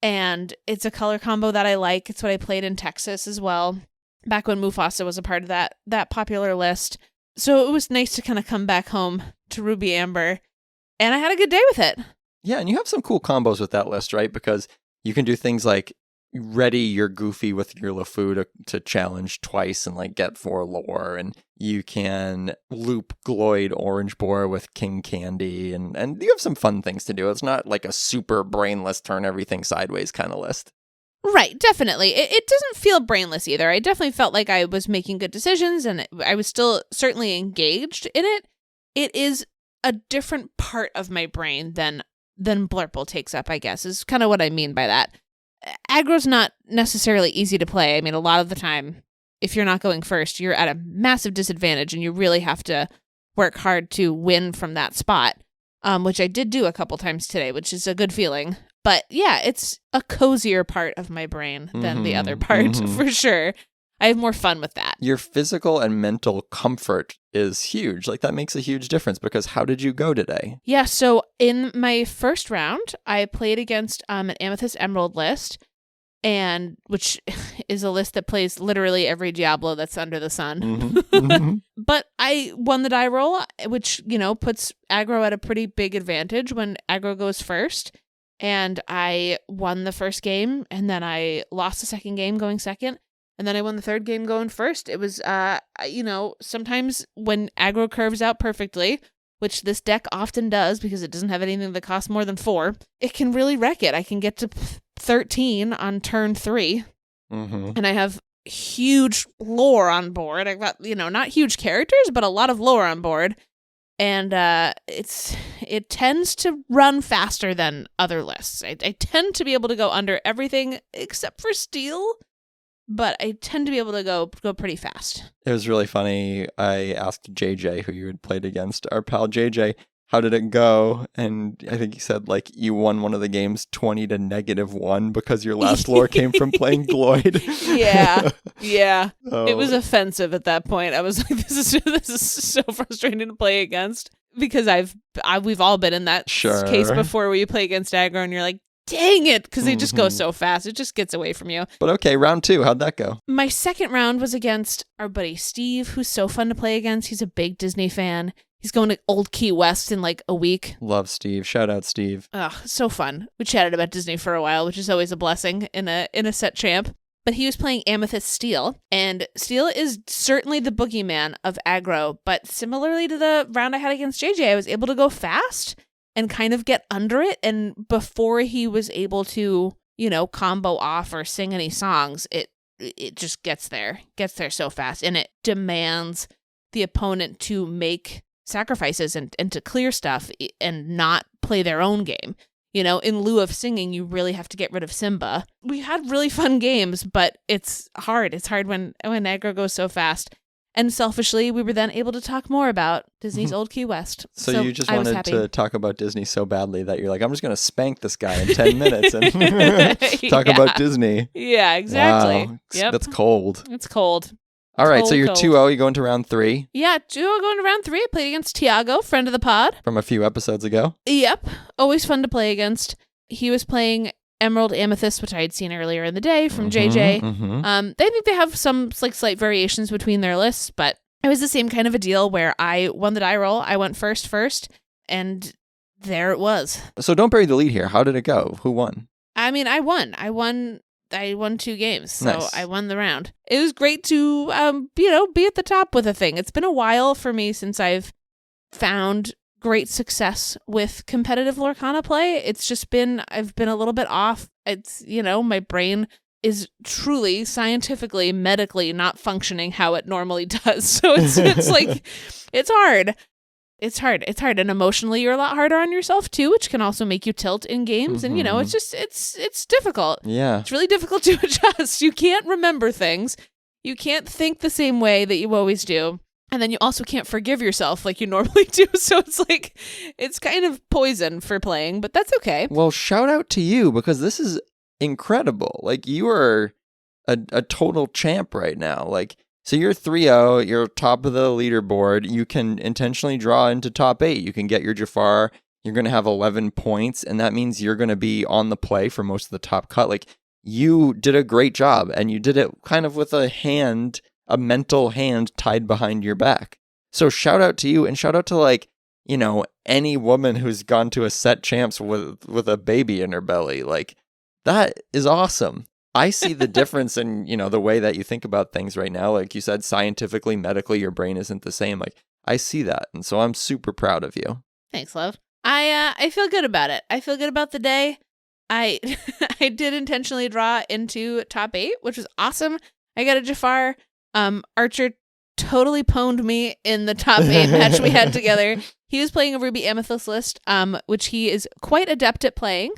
And it's a color combo that I like. It's what I played in Texas as well, back when Mufasa was a part of that popular list. So it was nice to kind of come back home to Ruby Amber, and I had a good day with it. Yeah, and you have some cool combos with that list, right? Because you can do things like ready your Goofy with your LeFou to challenge twice and like get 4 lore, and you can loop Gloyd Orange Boar with King Candy, and you have some fun things to do. It's not like a super brainless turn everything sideways kind of list. Right, definitely. It doesn't feel brainless either. I definitely felt like I was making good decisions, and I was still certainly engaged in it. It is a different part of my brain than Blurple takes up, I guess, is kind of what I mean by that. Aggro's not necessarily easy to play. I mean, a lot of the time, if you're not going first, you're at a massive disadvantage, and you really have to work hard to win from that spot, which I did do a couple times today, which is a good feeling. But yeah, it's a cozier part of my brain than the other part, for sure. I have more fun with that. Your physical and mental comfort is huge. Like, that makes a huge difference, because how did you go today? Yeah, so in my first round, I played against an Amethyst Emerald list, and which is a list that plays literally every Diablo that's under the sun. But I won the die roll, which, puts aggro at a pretty big advantage when aggro goes first. And I won the first game, and then I lost the second game going second. And then I won the third game going first. It was, sometimes when aggro curves out perfectly, which this deck often does because it doesn't have anything that costs more than 4, it can really wreck it. I can get to 13 on turn 3, and I have huge lore on board. I've got, not huge characters, but a lot of lore on board. And it tends to run faster than other lists. I tend to be able to go under everything except for steel, but I tend to be able to go pretty fast. It was really funny. I asked JJ, who you had played against, our pal JJ, how did it go? And I think he said, like, you won one of the games 20 to -1 because your last lore came from playing Gloyd. Yeah. Oh. It was offensive at that point. I was like, this is so frustrating to play against, because we've all been in that case before, where you play against aggro and you're like, dang it, because they just go so fast. It just gets away from you. But okay, round 2, how'd that go? My second round was against our buddy Steve, who's so fun to play against. He's a big Disney fan. He's going to Old Key West in like a week. Love Steve. Shout out Steve. Oh, so fun. We chatted about Disney for a while, which is always a blessing in a set champ. But he was playing Amethyst Steel, and Steel is certainly the boogeyman of aggro, but similarly to the round I had against JJ, I was able to go fast and kind of get under it, and before he was able to, combo off or sing any songs, it just gets there so fast, and it demands the opponent to make sacrifices and to clear stuff and not play their own game. In lieu of singing, you really have to get rid of Simba. We had really fun games, but it's hard. It's hard when aggro goes so fast. And selfishly, we were then able to talk more about Disney's Old Key West. So you just wanted to talk about Disney so badly that you're like, I'm just going to spank this guy in 10 minutes and talk about Disney. Yeah, exactly. Wow. Yep. That's cold. It's cold. All right, so you're 2-0, you go into round 3. Yeah, 2-0 going to round 3. I played against Tiago, friend of the pod. From a few episodes ago. Yep, always fun to play against. He was playing Emerald Amethyst, which I had seen earlier in the day from JJ. I think they have some slight variations between their lists, but it was the same kind of a deal where I won the die roll. I went first, and there it was. So don't bury the lead here. How did it go? Who won? I mean, I won. I won 2 games, so nice. I won the round. It was great to, be at the top with a thing. It's been a while for me since I've found great success with competitive Lorcana play. It's just I've been a little bit off. It's, my brain is truly scientifically, medically not functioning how it normally does. So it's like, it's hard. It's hard. And emotionally, you're a lot harder on yourself too, which can also make you tilt in games. And, it's just, it's difficult. Yeah. It's really difficult to adjust. You can't remember things. You can't think the same way that you always do. And then you also can't forgive yourself like you normally do. So it's like, it's kind of poison for playing, but that's okay. Well, shout out to you, because this is incredible. Like, you are a total champ right now. Like, so you're 3-0, you're top of the leaderboard. You can intentionally draw into top 8. You can get your Jafar. You're going to have 11 points, and that means you're going to be on the play for most of the top cut. Like, you did a great job, and you did it kind of with a mental hand tied behind your back. So shout out to you, and shout out to, like, any woman who's gone to a set champs with a baby in her belly. Like, that is awesome. I see the difference in, the way that you think about things right now. Like you said, scientifically, medically, your brain isn't the same. Like, I see that. And so I'm super proud of you. Thanks, love. I feel good about it. I feel good about the day. I I did intentionally draw into top 8, which was awesome. I got a Jafar. Archer totally pwned me in the top 8 match we had together. He was playing a Ruby Amethyst list, which he is quite adept at playing.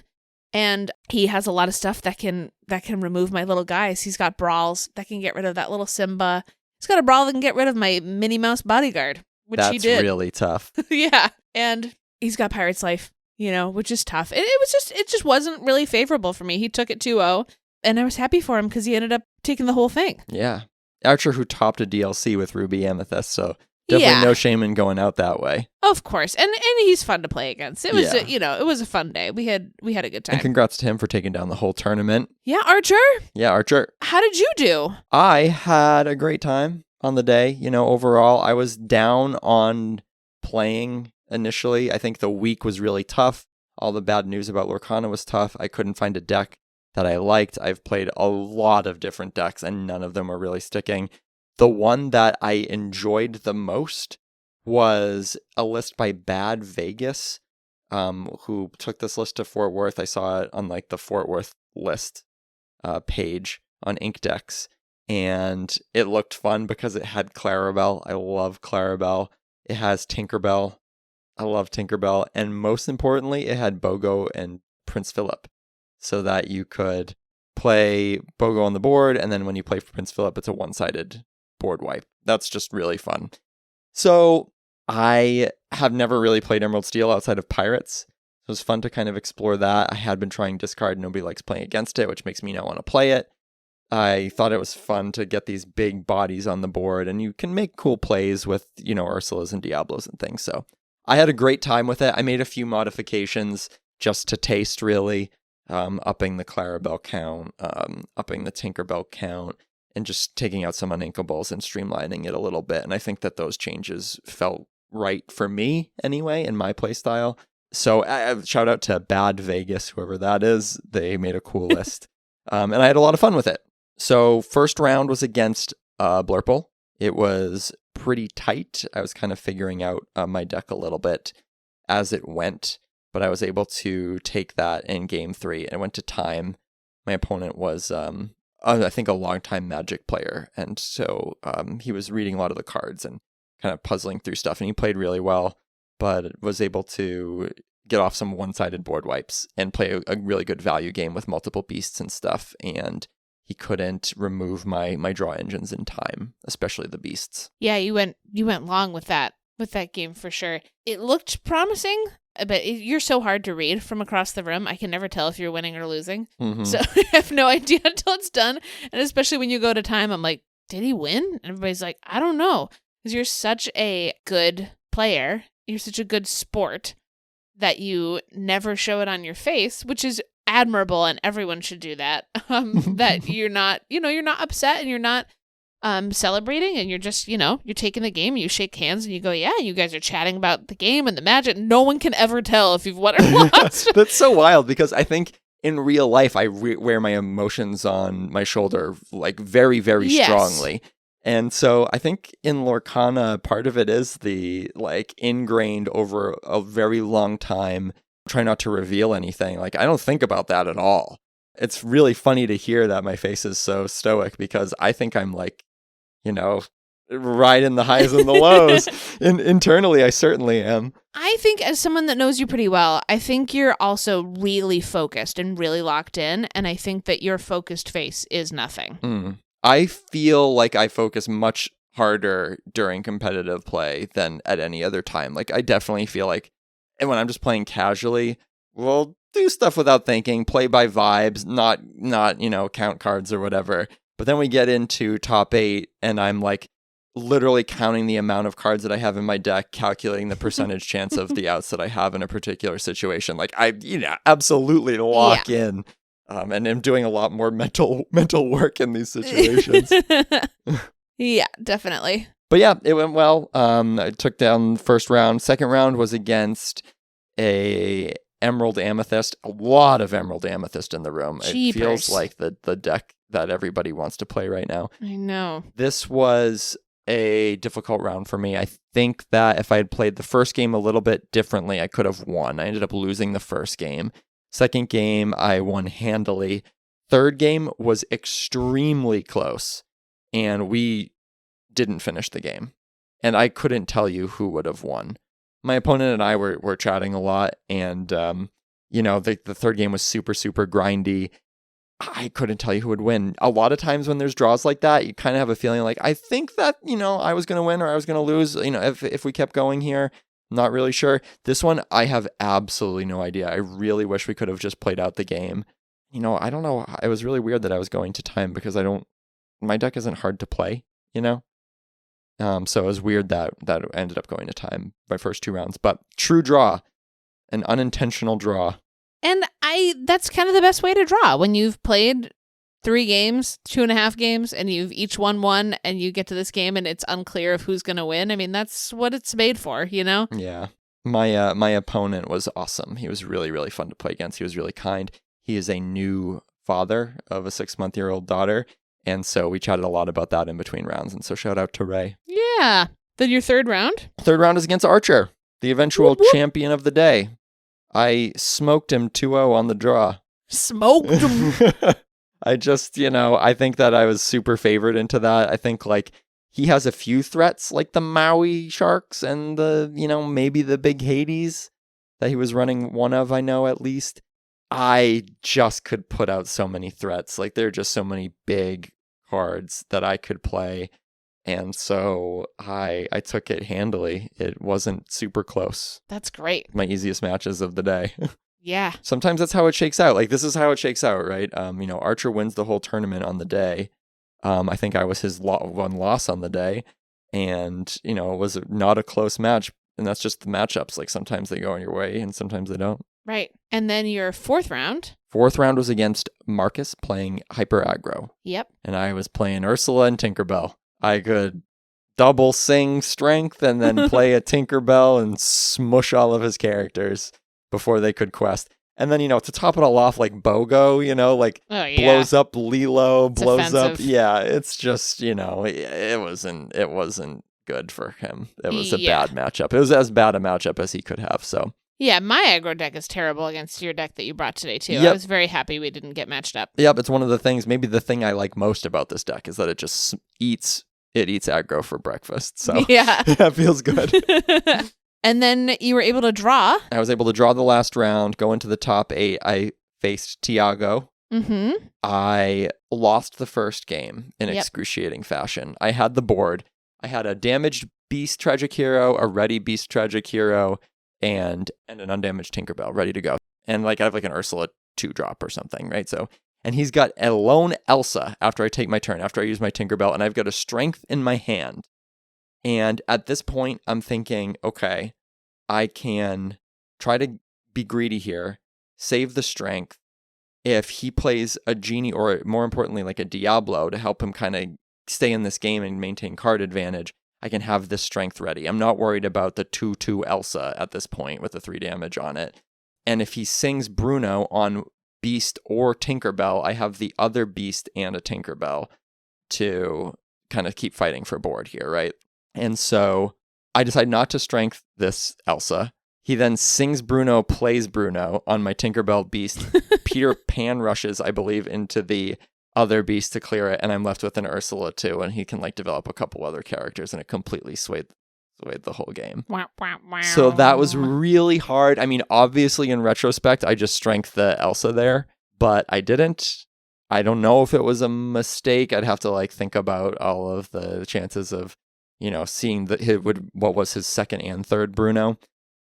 And he has a lot of stuff that can remove my little guys. He's got brawls that can get rid of that little Simba. He's got a brawl that can get rid of my Minnie Mouse bodyguard, which he did. That's really tough. Yeah. And he's got Pirate's Life, which is tough. It just wasn't really favorable for me. He took it 2-0, and I was happy for him because he ended up taking the whole thing. Yeah. Archer who topped a DLC with Ruby Amethyst, so definitely no shame in going out that way. Of course. And he's fun to play against. It was it was a fun day. We had a good time. And congrats to him for taking down the whole tournament. Yeah, Archer. Yeah, Archer. How did you do? I had a great time on the day. Overall, I was down on playing initially. I think the week was really tough. All the bad news about Lorcana was tough. I couldn't find a deck that I liked. I've played a lot of different decks and none of them are really sticking. The one that I enjoyed the most was a list by Bad Vegas, who took this list to Fort Worth. I saw it on the Fort Worth list page on Inkdex, and it looked fun because it had Clarabelle. I love Clarabelle. It has Tinkerbell. I love Tinkerbell. And most importantly, it had Bogo and Prince Philip, so that you could play Bogo on the board, and then when you play for Prince Philip, it's a one-sided board wipe. That's just really fun. So I have never really played Emerald Steel outside of Pirates. It was fun to kind of explore that. I had been trying Discard. Nobody likes playing against it, which makes me not want to play it. I thought it was fun to get these big bodies on the board, and you can make cool plays with, Ursulas and Diablos and things. So I had a great time with it. I made a few modifications just to taste, really, upping the Clarabelle count, upping the Tinkerbell count, and just taking out some Uninkables and streamlining it a little bit. And I think that those changes felt right for me anyway, in my playstyle. So shout out to Bad Vegas, whoever that is. They made a cool list. And I had a lot of fun with it. So first round was against Blurple. It was pretty tight. I was kind of figuring out my deck a little bit as it went, but I was able to take that in game 3 and went to time. My opponent was, I think, a longtime Magic player, and so he was reading a lot of the cards and kind of puzzling through stuff, and he played really well, but was able to get off some one-sided board wipes and play a really good value game with multiple beasts and stuff, and he couldn't remove my draw engines in time, especially the beasts. Yeah, you went long with that game for sure. It looked promising, but you're so hard to read from across the room. I can never tell if you're winning or losing. Mm-hmm. So I have no idea until it's done. And especially when you go to time, I'm like, did he win? And everybody's like, I don't know. Because you're such a good player. You're such a good sport that you never show it on your face, which is admirable, and everyone should do that. That you're not, you're not upset and you're not celebrating, and you're just, you're taking the game, you shake hands and you go, yeah, you guys are chatting about the game and the magic. No one can ever tell if you've won or lost. That's so wild, because I think in real life, I wear my emotions on my shoulder very, very strongly. And so I think in Lorcana, part of it is the ingrained over a very long time, try not to reveal anything. I don't think about that at all. It's really funny to hear that my face is so stoic, because I think I'm right in the highs and the lows. Internally, I certainly am. I think, as someone that knows you pretty well, I think you're also really focused and really locked in. And I think that your focused face is nothing. I feel like I focus much harder during competitive play than at any other time. I definitely feel like, and when I'm just playing casually, we'll do stuff without thinking, play by vibes, not count cards or whatever. But then we get into top 8, and I'm literally counting the amount of cards that I have in my deck, calculating the percentage chance of the outs that I have in a particular situation. I absolutely lock in. And I'm doing a lot more mental work in these situations. Yeah, definitely. But yeah, it went well. I took down the first round. Second round was against a Emerald Amethyst. A lot of Emerald Amethyst in the room. Jeepers. It feels like the deck that everybody wants to play right now. I know. This was a difficult round for me. I think that if I had played the first game a little bit differently, I could have won. I ended up losing the first game. Second game, I won handily. Third game was extremely close, and we didn't finish the game. And I couldn't tell you who would have won. My opponent and I were chatting a lot, and the third game was super, super grindy. I couldn't tell you who would win. A lot of times when there's draws like that, you kind of have a feeling like, I think that, I was going to win or I was going to lose, if we kept going here. Not really sure. This one, I have absolutely no idea. I really wish we could have just played out the game. I don't know. It was really weird that I was going to time because my deck isn't hard to play, So it was weird that ended up going to time my first 2 rounds. But true draw, an unintentional draw. And that's kind of the best way to draw when you've played 3 games, 2.5 games, and you've each won 1, and you get to this game and it's unclear of who's going to win. I mean, that's what it's made for, Yeah. My opponent was awesome. He was really, really fun to play against. He was really kind. He is a new father of a 6-month-old daughter. And so we chatted a lot about that in between rounds. And so shout out to Ray. Yeah. Then your third round? Third round is against Archer, the eventual Whoop, whoop. champion of the day. I smoked him 2-0 on the draw. Smoked him. I just, I think that I was super favored into that. I think he has a few threats like the Maui Sharks and the, maybe the big Hades that he was running one of, I know at least. I just could put out so many threats. There are just so many big cards that I could play. And so I took it handily. It wasn't super close. That's great. My easiest matches of the day. Yeah. Sometimes that's how it shakes out. This is how it shakes out, right? Archer wins the whole tournament on the day. I think I was his one loss on the day. And, it was not a close match. And that's just the matchups. Sometimes they go on your way and sometimes they don't. Right. And then your fourth round. Fourth round was against Marcus playing Hyper Aggro. Yep. And I was playing Ursula and Tinkerbell. I could double sing Strength and then play a Tinkerbell and smush all of his characters before they could quest. And then, to top it all off, BOGO, blows up Lilo, It's blows offensive. up. Yeah, it's just, it wasn't good for him. It was a bad matchup. It was as bad a matchup as he could have, so. Yeah, my aggro deck is terrible against your deck that you brought today, too. Yep. I was very happy we didn't get matched up. Yep, it's one of the things, maybe the thing I like most about this deck is that it just eats aggro for breakfast. So Yeah. that feels good. And then you were able to draw. I was able to draw the last round, go into the top 8. I faced Tiago. Mm-hmm. I lost the first game in excruciating fashion. I had the board. I had a damaged Beast Tragic Hero, a ready Beast Tragic Hero, and an undamaged Tinkerbell ready to go. And I have an Ursula 2-drop or something, right? So, and he's got a lone Elsa after I take my turn, after I use my Tinkerbell, and I've got a Strength in my hand. And at this point, I'm thinking, okay, I can try to be greedy here, save the Strength. If he plays a Genie, or more importantly, a Diablo to help him kind of stay in this game and maintain card advantage, I can have this Strength ready. I'm not worried about the 2/2 Elsa at this point with the 3 damage on it. And if he sings Bruno on Beast or Tinkerbell, I have the other Beast and a Tinkerbell to kind of keep fighting for board here, right? And so I decide not to Strength this Elsa. He then sings Bruno, plays Bruno on my Tinkerbell Beast. Peter Pan rushes, I believe, into the other Beast to clear it, and I'm left with an Ursula too, and he can develop a couple other characters, and it completely swayed the whole game. Wow, wow, wow. So that was really hard. I mean, obviously, in retrospect, I just Strength the Elsa there, but I didn't. I don't know if it was a mistake. I'd have to think about all of the chances of, seeing what was his second and third Bruno.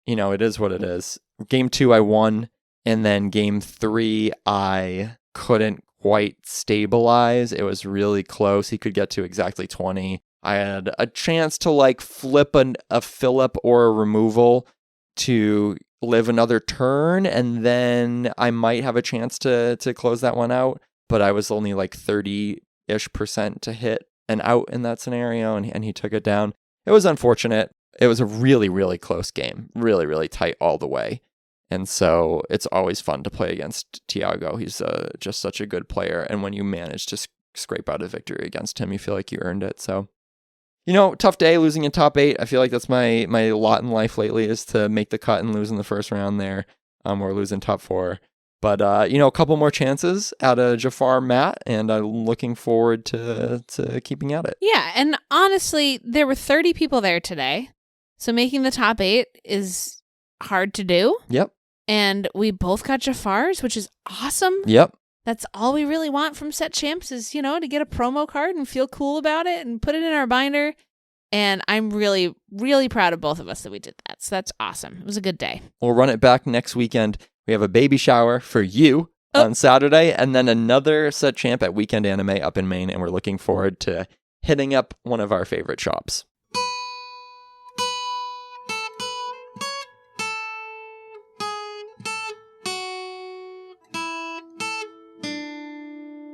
It is what it is. Game 2, I won, and then game 3, I couldn't quite stabilize. It was really close. He could get to exactly 20. I had a chance to flip a fill-up or a removal to live another turn, and then I might have a chance to close that one out, but I was only 30-ish% to hit. an out in that scenario, and he took it down. It was unfortunate. It was a really, really close game. Really, really tight all the way. And so it's always fun to play against Tiago. He's just such a good player. And when you manage to scrape out a victory against him, you feel like you earned it. So, tough day losing in top 8. I feel like that's my lot in life lately, is to make the cut and lose in the first round there, or lose in top 4. But, a couple more chances out of Jafar Matt, and I'm looking forward to keeping at it. Yeah, and honestly, there were 30 people there today. So making the top 8 is hard to do. Yep. And we both got Jafars, which is awesome. Yep. That's all we really want from Set Champs is, to get a promo card and feel cool about it and put it in our binder. And I'm really, really proud of both of us that we did that. So that's awesome. It was a good day. We'll run it back next weekend. We have a baby shower for you on Saturday, and then another Set Champ at Weekend Anime up in Maine, and we're looking forward to hitting up one of our favorite shops.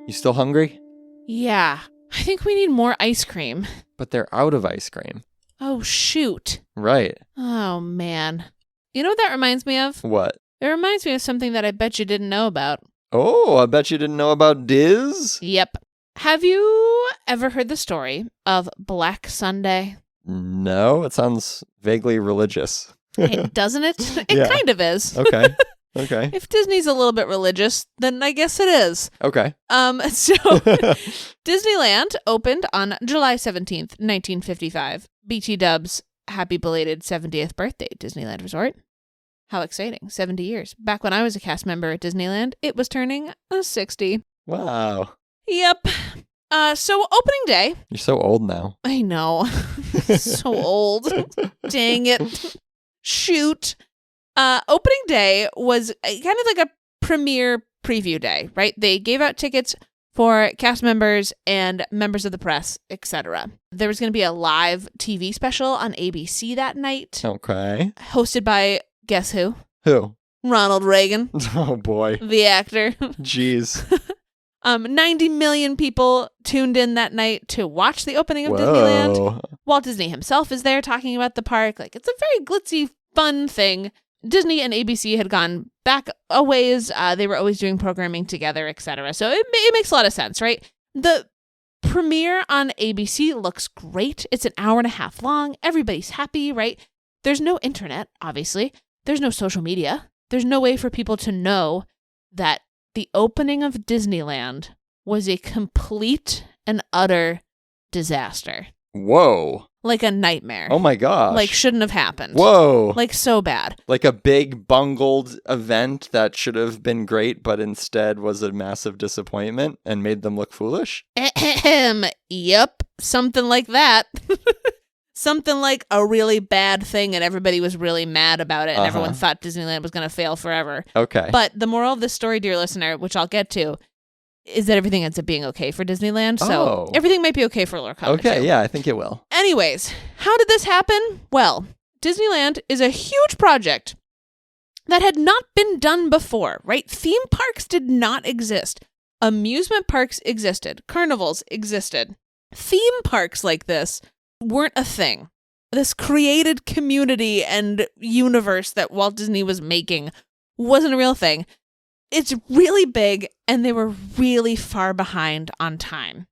You still hungry? Yeah. I think we need more ice cream. But they're out of ice cream. Oh, shoot. Right. Oh, man. You know what that reminds me of? What? It reminds me of something that I bet you didn't know about. Oh, I bet you didn't know about Diz? Yep. Have you ever heard the story of Black Sunday? No, it sounds vaguely religious. Doesn't it? It kind of is. Okay. Okay. If Disney's a little bit religious, then I guess it is. Okay. So Disneyland opened on July 17th, 1955. BT Dubs, happy belated 70th birthday, Disneyland Resort. How exciting. 70 years. Back when I was a cast member at Disneyland, it was turning 60. Wow. Yep. So opening day. You're so old now. I know. So old. Dang it. Shoot. Opening day was kind of like a premiere preview day, right? They gave out tickets for cast members and members of the press, etc. There was going to be a live TV special on ABC that night. Okay. Hosted by, guess who? Who? Ronald Reagan. Oh, boy. The actor. Jeez. 90 million people tuned in that night to watch the opening of Disneyland. Walt Disney himself is there talking about the park. Like, it's a very glitzy, fun thing. Disney and ABC had gone back a ways. They were always doing programming together, etc. So it makes a lot of sense, right? The premiere on ABC looks great. It's an hour and a half long. Everybody's happy, right? There's no internet, obviously. There's no social media. There's no way for people to know that the opening of Disneyland was a complete and utter disaster. Whoa. Like a nightmare. Oh my gosh. Like shouldn't have happened. Whoa. Like so bad. Like a big bungled event that should have been great, but instead was a massive disappointment and made them look foolish? Yep. Something like that. Something like a really bad thing and everybody was really mad about it and everyone thought Disneyland was going to fail forever. Okay. But the moral of this story, dear listener, which I'll get to, is that everything ends up being okay for Disneyland. So everything might be okay for Lorcana. Okay, too. yeah, I think it will. Anyways, how did this happen? Well, Disneyland is a huge project that had not been done before, right? Theme parks did not exist. Amusement parks existed. Carnivals existed. Theme parks like this weren't a thing. This created community and universe that Walt Disney was making wasn't a real thing. It's really big, and they were really far behind on time.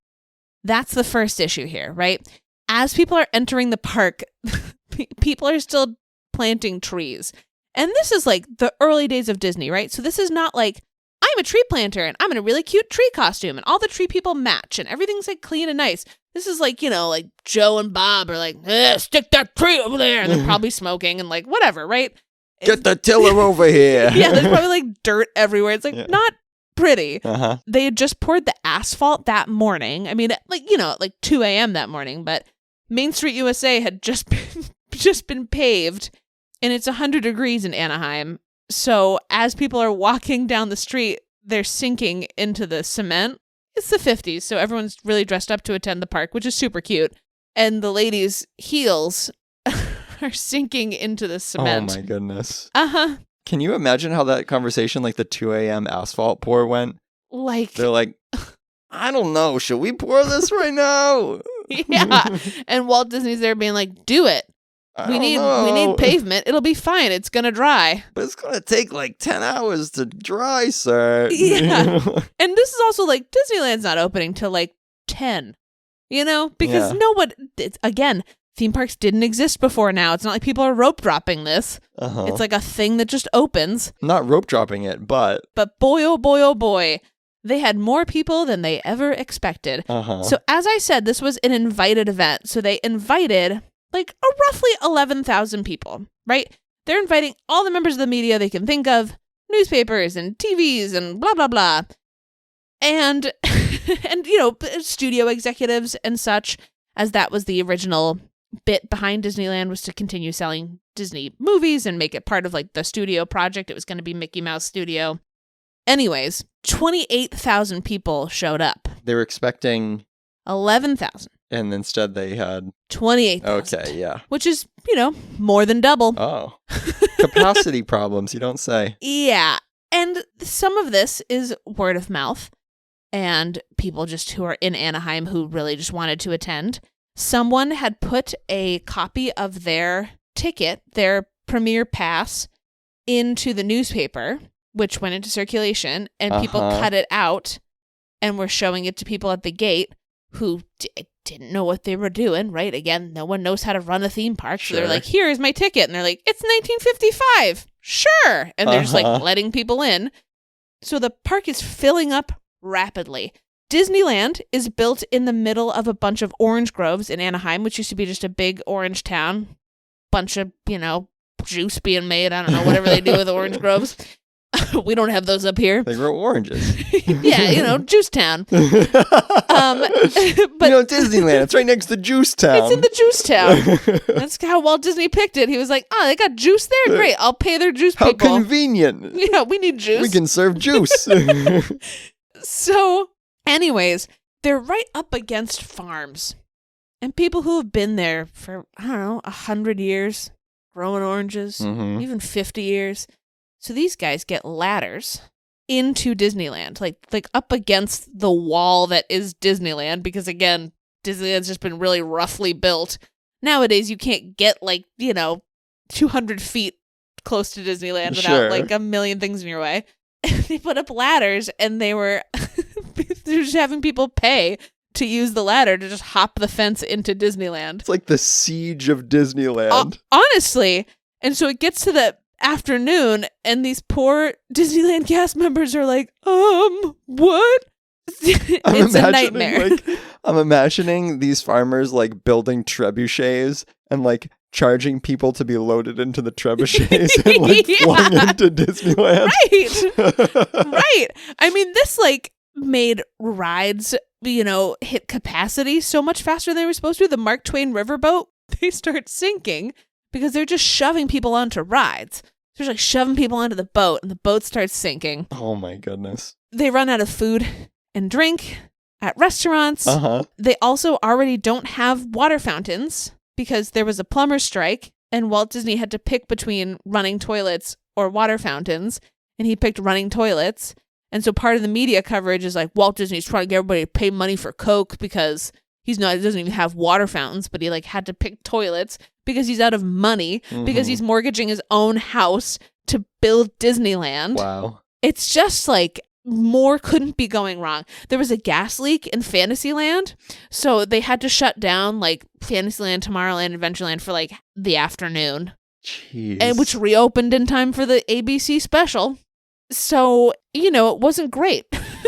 That's the first issue here, right? As people are entering the park, people are still planting trees. And this is like the early days of Disney, right? So this is not like, I'm a tree planter, and I'm in a really cute tree costume, and all the tree people match, and everything's like clean and nice. This is like, like Joe and Bob are like, stick that tree over there, and they're probably smoking and like whatever, right? Get the tiller over here. Yeah, there's probably like dirt everywhere. It's like not pretty. They had just poured the asphalt that morning. I mean, like, at like 2 a.m. that morning, but Main Street USA had just been paved, and it's 100 degrees in Anaheim. So as people are walking down the street, they're sinking into the cement. It's the 50s, so everyone's really dressed up to attend the park, which is super cute. And the ladies' heels are sinking into the cement. Oh my goodness. Uh-huh. Can you imagine how that conversation, like the 2 a.m. asphalt pour went? Like, they're like, I don't know. Should we pour this right now? Yeah. And Walt Disney's there being like, do it. We need pavement. It'll be fine. It's going to dry. But it's going to take like 10 hours to dry, sir. Yeah. And this is also like Disneyland's not opening till like 10, because again, theme parks didn't exist before now. It's not like people are rope dropping this. It's like a thing that just opens. Not rope dropping it, but boy, oh boy, they had more people than they ever expected. So as I said, this was an invited event. So they invited like roughly 11,000 people, right? They're inviting all the members of the media they can think of, newspapers and TVs and blah, blah, blah. And, studio executives and such, as that was the original bit behind Disneyland, was to continue selling Disney movies and make it part of like the studio project. It was going to be Mickey Mouse Studio. Anyways, 28,000 people showed up. They were expecting 11,000. And instead they had 28,000. Okay, yeah. Which is, more than double. Oh. Capacity problems, you don't say. Yeah. And some of this is word of mouth and people just who are in Anaheim who really just wanted to attend. Someone had put a copy of their ticket, their premier pass, into the newspaper, which went into circulation, and people cut it out and were showing it to people at the gate who didn't know what they were doing, right? Again, no one knows how to run a theme park. So they're like, here is my ticket. And they're like, it's 1955. Sure. And they're just like letting people in. So the park is filling up rapidly. Disneyland is built in the middle of a bunch of orange groves in Anaheim, which used to be just a big orange town. Bunch of, juice being made. I don't know, whatever they do with orange groves. We don't have those up here. They grow oranges. Yeah, Juice Town. But Disneyland, it's right next to Juice Town. It's in the Juice Town. That's how Walt Disney picked it. He was like, they got juice there? Great, I'll pay their juice people. How convenient. Yeah, we need juice. We can serve juice. So, anyways, they're right up against farms. And people who have been there for, 100 years, growing oranges, even 50 years. So these guys get ladders into Disneyland, like up against the wall that is Disneyland, because again, Disneyland's just been really roughly built. Nowadays, you can't get 200 feet close to Disneyland without a million things in your way. They put up ladders, and they're just having people pay to use the ladder to just hop the fence into Disneyland. It's like the siege of Disneyland. Honestly. And so it gets to the afternoon, and these poor Disneyland cast members are like, what? It's a nightmare. I'm imagining these farmers building trebuchets and charging people to be loaded into the trebuchets and flying into Disneyland. Right. I mean, this made rides, hit capacity so much faster than they were supposed to. The Mark Twain riverboat, they start sinking because they're just shoving people onto rides. They're just shoving people onto the boat, and the boat starts sinking. Oh my goodness. They run out of food and drink at restaurants. They also already don't have water fountains because there was a plumber strike, and Walt Disney had to pick between running toilets or water fountains, and he picked running toilets. And so part of the media coverage is Walt Disney's trying to get everybody to pay money for Coke because he doesn't even have water fountains, but he had to pick toilets because he's out of money, because he's mortgaging his own house to build Disneyland. Wow. It's just more couldn't be going wrong. There was a gas leak in Fantasyland, so they had to shut down Fantasyland, Tomorrowland, Adventureland for the afternoon. Jeez. And which reopened in time for the ABC special. So, it wasn't great.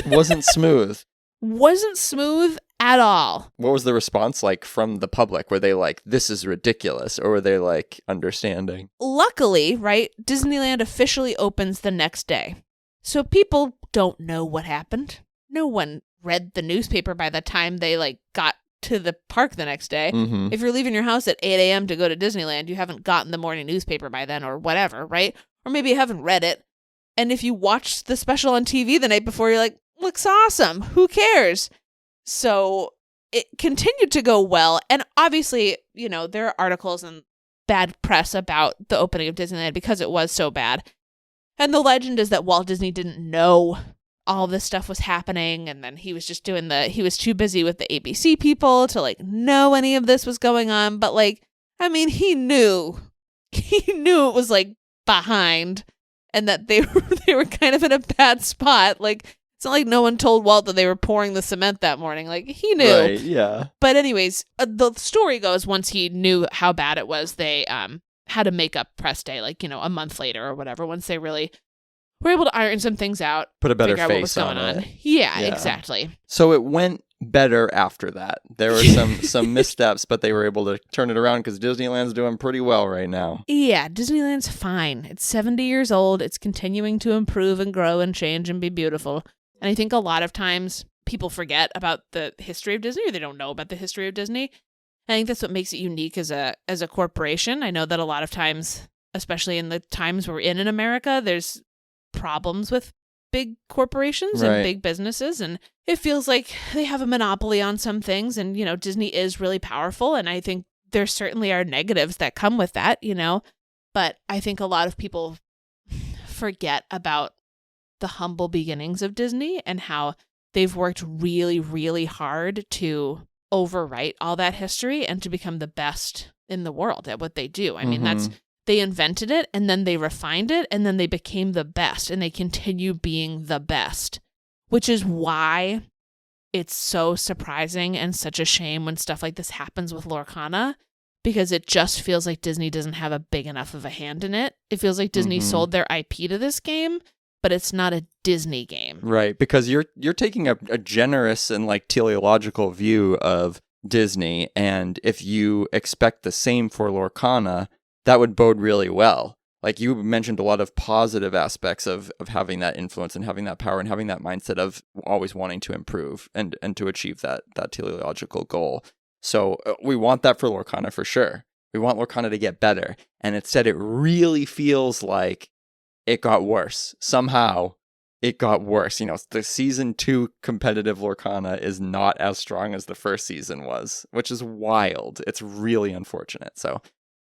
Wasn't smooth. Wasn't smooth at all. What was the response from the public? Were they this is ridiculous? Or were they understanding? Luckily, right, Disneyland officially opens the next day. So people don't know what happened. No one read the newspaper by the time they got to the park the next day. If you're leaving your house at 8 a.m. to go to Disneyland, you haven't gotten the morning newspaper by then or whatever, right? Or maybe you haven't read it. And if you watched the special on TV the night before, you're looks awesome. Who cares? So it continued to go well. And obviously, there are articles and bad press about the opening of Disneyland because it was so bad. And the legend is that Walt Disney didn't know all this stuff was happening, and then he was just he was too busy with the ABC people to like know any of this was going on. But like, I mean, he knew it was like behind, and that they were kind of in a bad spot. Like, it's not like no one told Walt that they were pouring the cement that morning. Like, he knew. Right, yeah. But anyways, the story goes, once he knew how bad it was, they had a makeup press day, like, you know, a month later or whatever, once they really were able to iron some things out. Put a better figure out what was face going on on. it. Yeah, exactly. So it went better after that. There were some missteps, but they were able to turn it around because Disneyland's doing pretty well right now. Yeah, Disneyland's fine. It's 70 years old. It's continuing to improve and grow and change and be beautiful. And I think a lot of times people forget about the history of Disney, or they don't know about the history of Disney. I think that's what makes it unique as a corporation. I know that a lot of times, especially in the times we're in America, there's problems with big corporations and big businesses, and it feels like they have a monopoly on some things. And, you know, Disney is really powerful, and I think there certainly are negatives that come with that, you know, but I think a lot of people forget about the humble beginnings of Disney and how they've worked really, really hard to overwrite all that history and to become the best in the world at what they do. I mean, they invented it, and then they refined it, and then they became the best, and they continue being the best, which is why it's so surprising and such a shame when stuff like this happens with Lorcana, because it just feels like Disney doesn't have a big enough of a hand in it. It feels like Disney sold their IP to this game, but it's not a Disney game. Right, because you're taking a generous and like teleological view of Disney, and if you expect the same for Lorcana, that would bode really well. Like, you mentioned a lot of positive aspects of having that influence and having that power and having that mindset of always wanting to improve and to achieve that teleological goal. So we want that for Lorcana for sure. We want Lorcana to get better. And instead, it really feels like it got worse. Somehow, it got worse. You know, the season 2 competitive Lorcana is not as strong as the first season was, which is wild. It's really unfortunate. So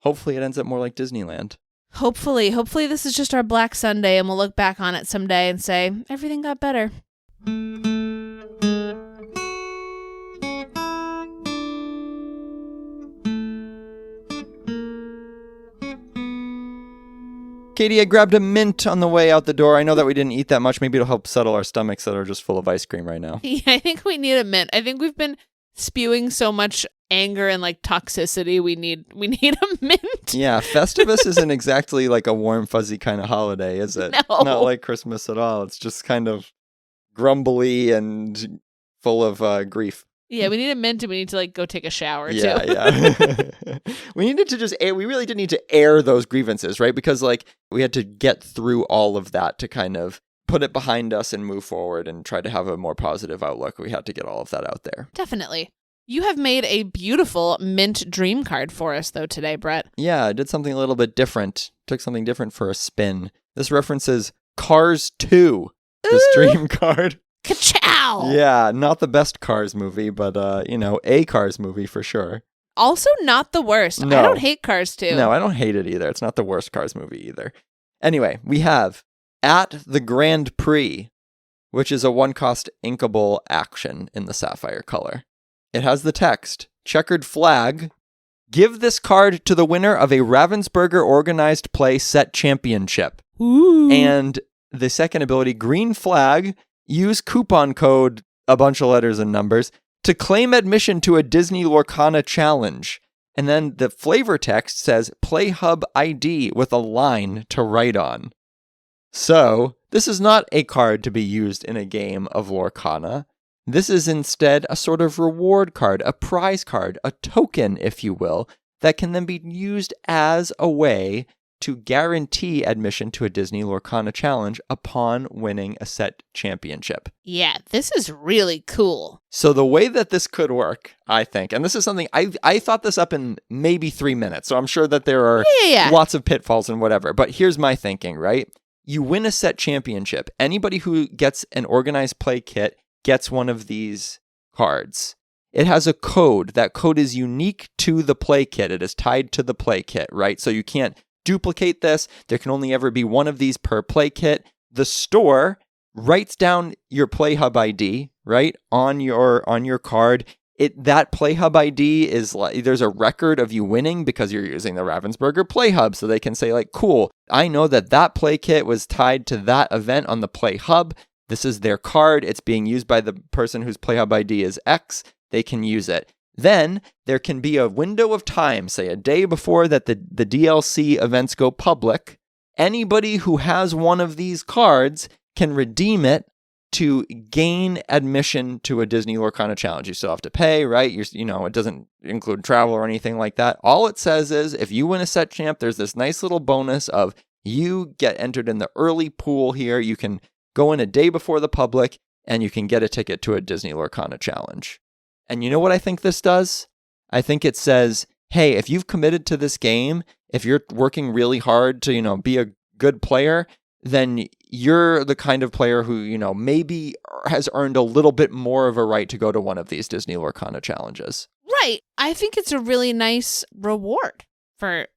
hopefully it ends up more like Disneyland. Hopefully this is just our Black Sunday, and we'll look back on it someday and say, everything got better. Katie, I grabbed a mint on the way out the door. I know that we didn't eat that much. Maybe it'll help settle our stomachs that are just full of ice cream right now. Yeah, I think we need a mint. I think we've been spewing so much anger and like toxicity. We need a mint. Yeah, Festivus isn't exactly like a warm, fuzzy kind of holiday, is it? No. Not like Christmas at all. It's just kind of grumbly and full of grief. Yeah, we need a mint, and we need to like go take a shower too. Yeah. We needed to just we really did need to air those grievances, right? Because like we had to get through all of that to kind of put it behind us and move forward and try to have a more positive outlook. We had to get all of that out there. Definitely. You have made a beautiful mint dream card for us though today, Brett. Yeah, I did something a little bit different. Took something different for a spin. This references Cars 2, this dream card. Ka-chow! Yeah, not the best Cars movie, but a Cars movie for sure. Also not the worst. No. I don't hate Cars 2. No, I don't hate it either. It's not the worst Cars movie either. Anyway, we have At the Grand Prix, which is a one-cost inkable action in the sapphire color. It has the text, checkered flag, give this card to the winner of a Ravensburger organized play set championship. Ooh. And the second ability, green flag, use coupon code, a bunch of letters and numbers, to claim admission to a Disney Lorcana challenge. And then the flavor text says, Play Hub ID with a line to write on. So, this is not a card to be used in a game of Lorcana. This is instead a sort of reward card, a prize card, a token, if you will, that can then be used as a way to guarantee admission to a Disney Lorcana challenge upon winning a set championship. Yeah, this is really cool. So the way that this could work, I think, and this is something, I thought this up in maybe 3 minutes, so I'm sure that there are lots of pitfalls and whatever, but here's my thinking, right? You win a set championship. Anybody who gets an organized play kit gets one of these cards. It has a code. That code is unique to the play kit. It is tied to the play kit, right? So you can't duplicate this. There can only ever be one of these per play kit. The store writes down your PlayHub ID, right, on your card. That PlayHub ID is like, there's a record of you winning because you're using the Ravensburger PlayHub, so they can say like, cool, I know that play kit was tied to that event on the PlayHub. This is their card. It's being used by the person whose PlayHub ID is X. They can use it. Then there can be a window of time, say a day before that the DLC events go public. Anybody who has one of these cards can redeem it to gain admission to a Disney Lorcana challenge. You still have to pay, right? It doesn't include travel or anything like that. All it says is if you win a set champ, there's this nice little bonus of you get entered in the early pool here. You can go in a day before the public and you can get a ticket to a Disney Lorcana challenge. And you know what I think this does? I think it says, hey, if you've committed to this game, if you're working really hard to, be a good player, then you're the kind of player who, maybe has earned a little bit more of a right to go to one of these Disney Lorcana challenges. Right. I think it's a really nice reward for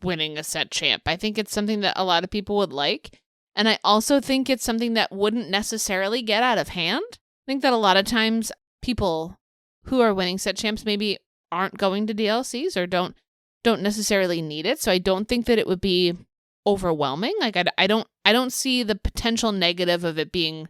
winning a set champ. I think it's something that a lot of people would like. And I also think it's something that wouldn't necessarily get out of hand. I think that a lot of times people who are winning set champs maybe aren't going to DLCs or don't necessarily need it. So I don't think that it would be overwhelming. Like I don't see the potential negative of it being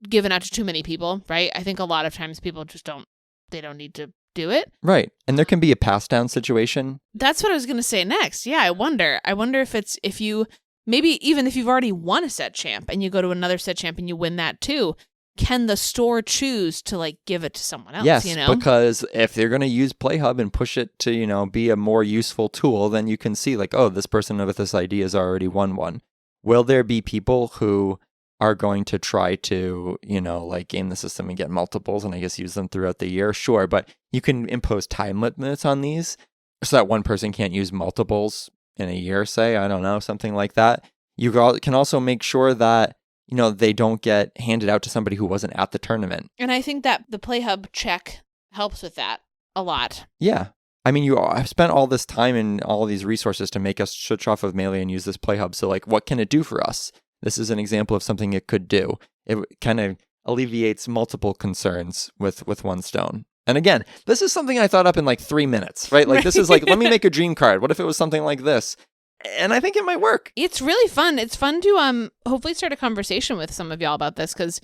given out to too many people, right? I think a lot of times people just don't need to do it. Right. And there can be a pass down situation. That's what I was going to say next. Yeah, I wonder if you maybe even if you've already won a set champ and you go to another set champ and you win that too, can the store choose to like give it to someone else? Yes, because if they're going to use PlayHub and push it to, be a more useful tool, then you can see like, oh, this person with this ID has already won one. Will there be people who are going to try to, like game the system and get multiples and I guess use them throughout the year? Sure, but you can impose time limits on these so that one person can't use multiples in a year, say, I don't know, something like that. You can also make sure that they don't get handed out to somebody who wasn't at the tournament. And I think that the PlayHub check helps with that a lot. Yeah. I mean, you have spent all this time and all these resources to make us switch off of Melee and use this PlayHub. So, like, what can it do for us? This is an example of something it could do. It kind of alleviates multiple concerns with one stone. And again, this is something I thought up in like 3 minutes, right? Like, this is like, let me make a dream card. What if it was something like this? And I think it might work. It's really fun. It's fun to hopefully start a conversation with some of y'all about this because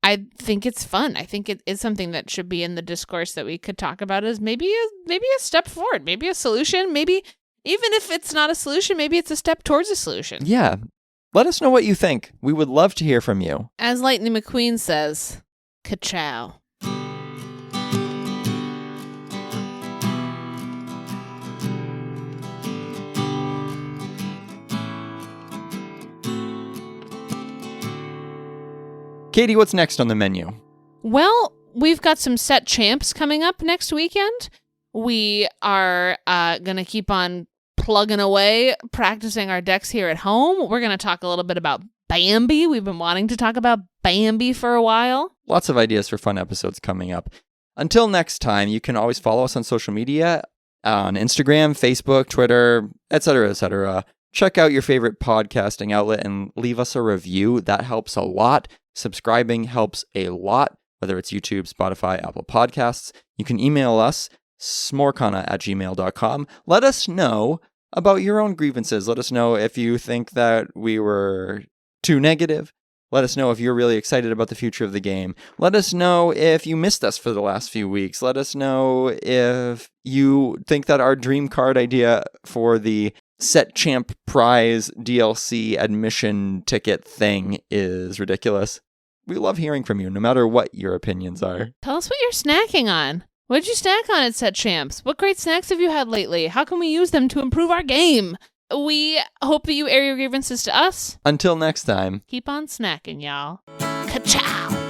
I think it's fun. I think it is something that should be in the discourse that we could talk about as maybe a step forward, maybe a solution, maybe even if it's not a solution, maybe it's a step towards a solution. Yeah. Let us know what you think. We would love to hear from you. As Lightning McQueen says, ka-chow. Katie, what's next on the menu? Well, we've got some set champs coming up next weekend. We are going to keep on plugging away, practicing our decks here at home. We're going to talk a little bit about Bambi. We've been wanting to talk about Bambi for a while. Lots of ideas for fun episodes coming up. Until next time, you can always follow us on social media, on Instagram, Facebook, Twitter, etc., etc. Check out your favorite podcasting outlet and leave us a review. That helps a lot. Subscribing helps a lot, whether it's YouTube, Spotify, Apple Podcasts. You can email us, smorkana@gmail.com. Let us know about your own grievances. Let us know if you think that we were too negative. Let us know if you're really excited about the future of the game. Let us know if you missed us for the last few weeks. Let us know if you think that our dream card idea for the Set Champ Prize DLC admission ticket thing is ridiculous. We love hearing from you, no matter what your opinions are. Tell us what you're snacking on. What did you snack on at Set Champs? What great snacks have you had lately? How can we use them to improve our game? We hope that you air your grievances to us. Until next time. Keep on snacking, y'all. Ka-chow!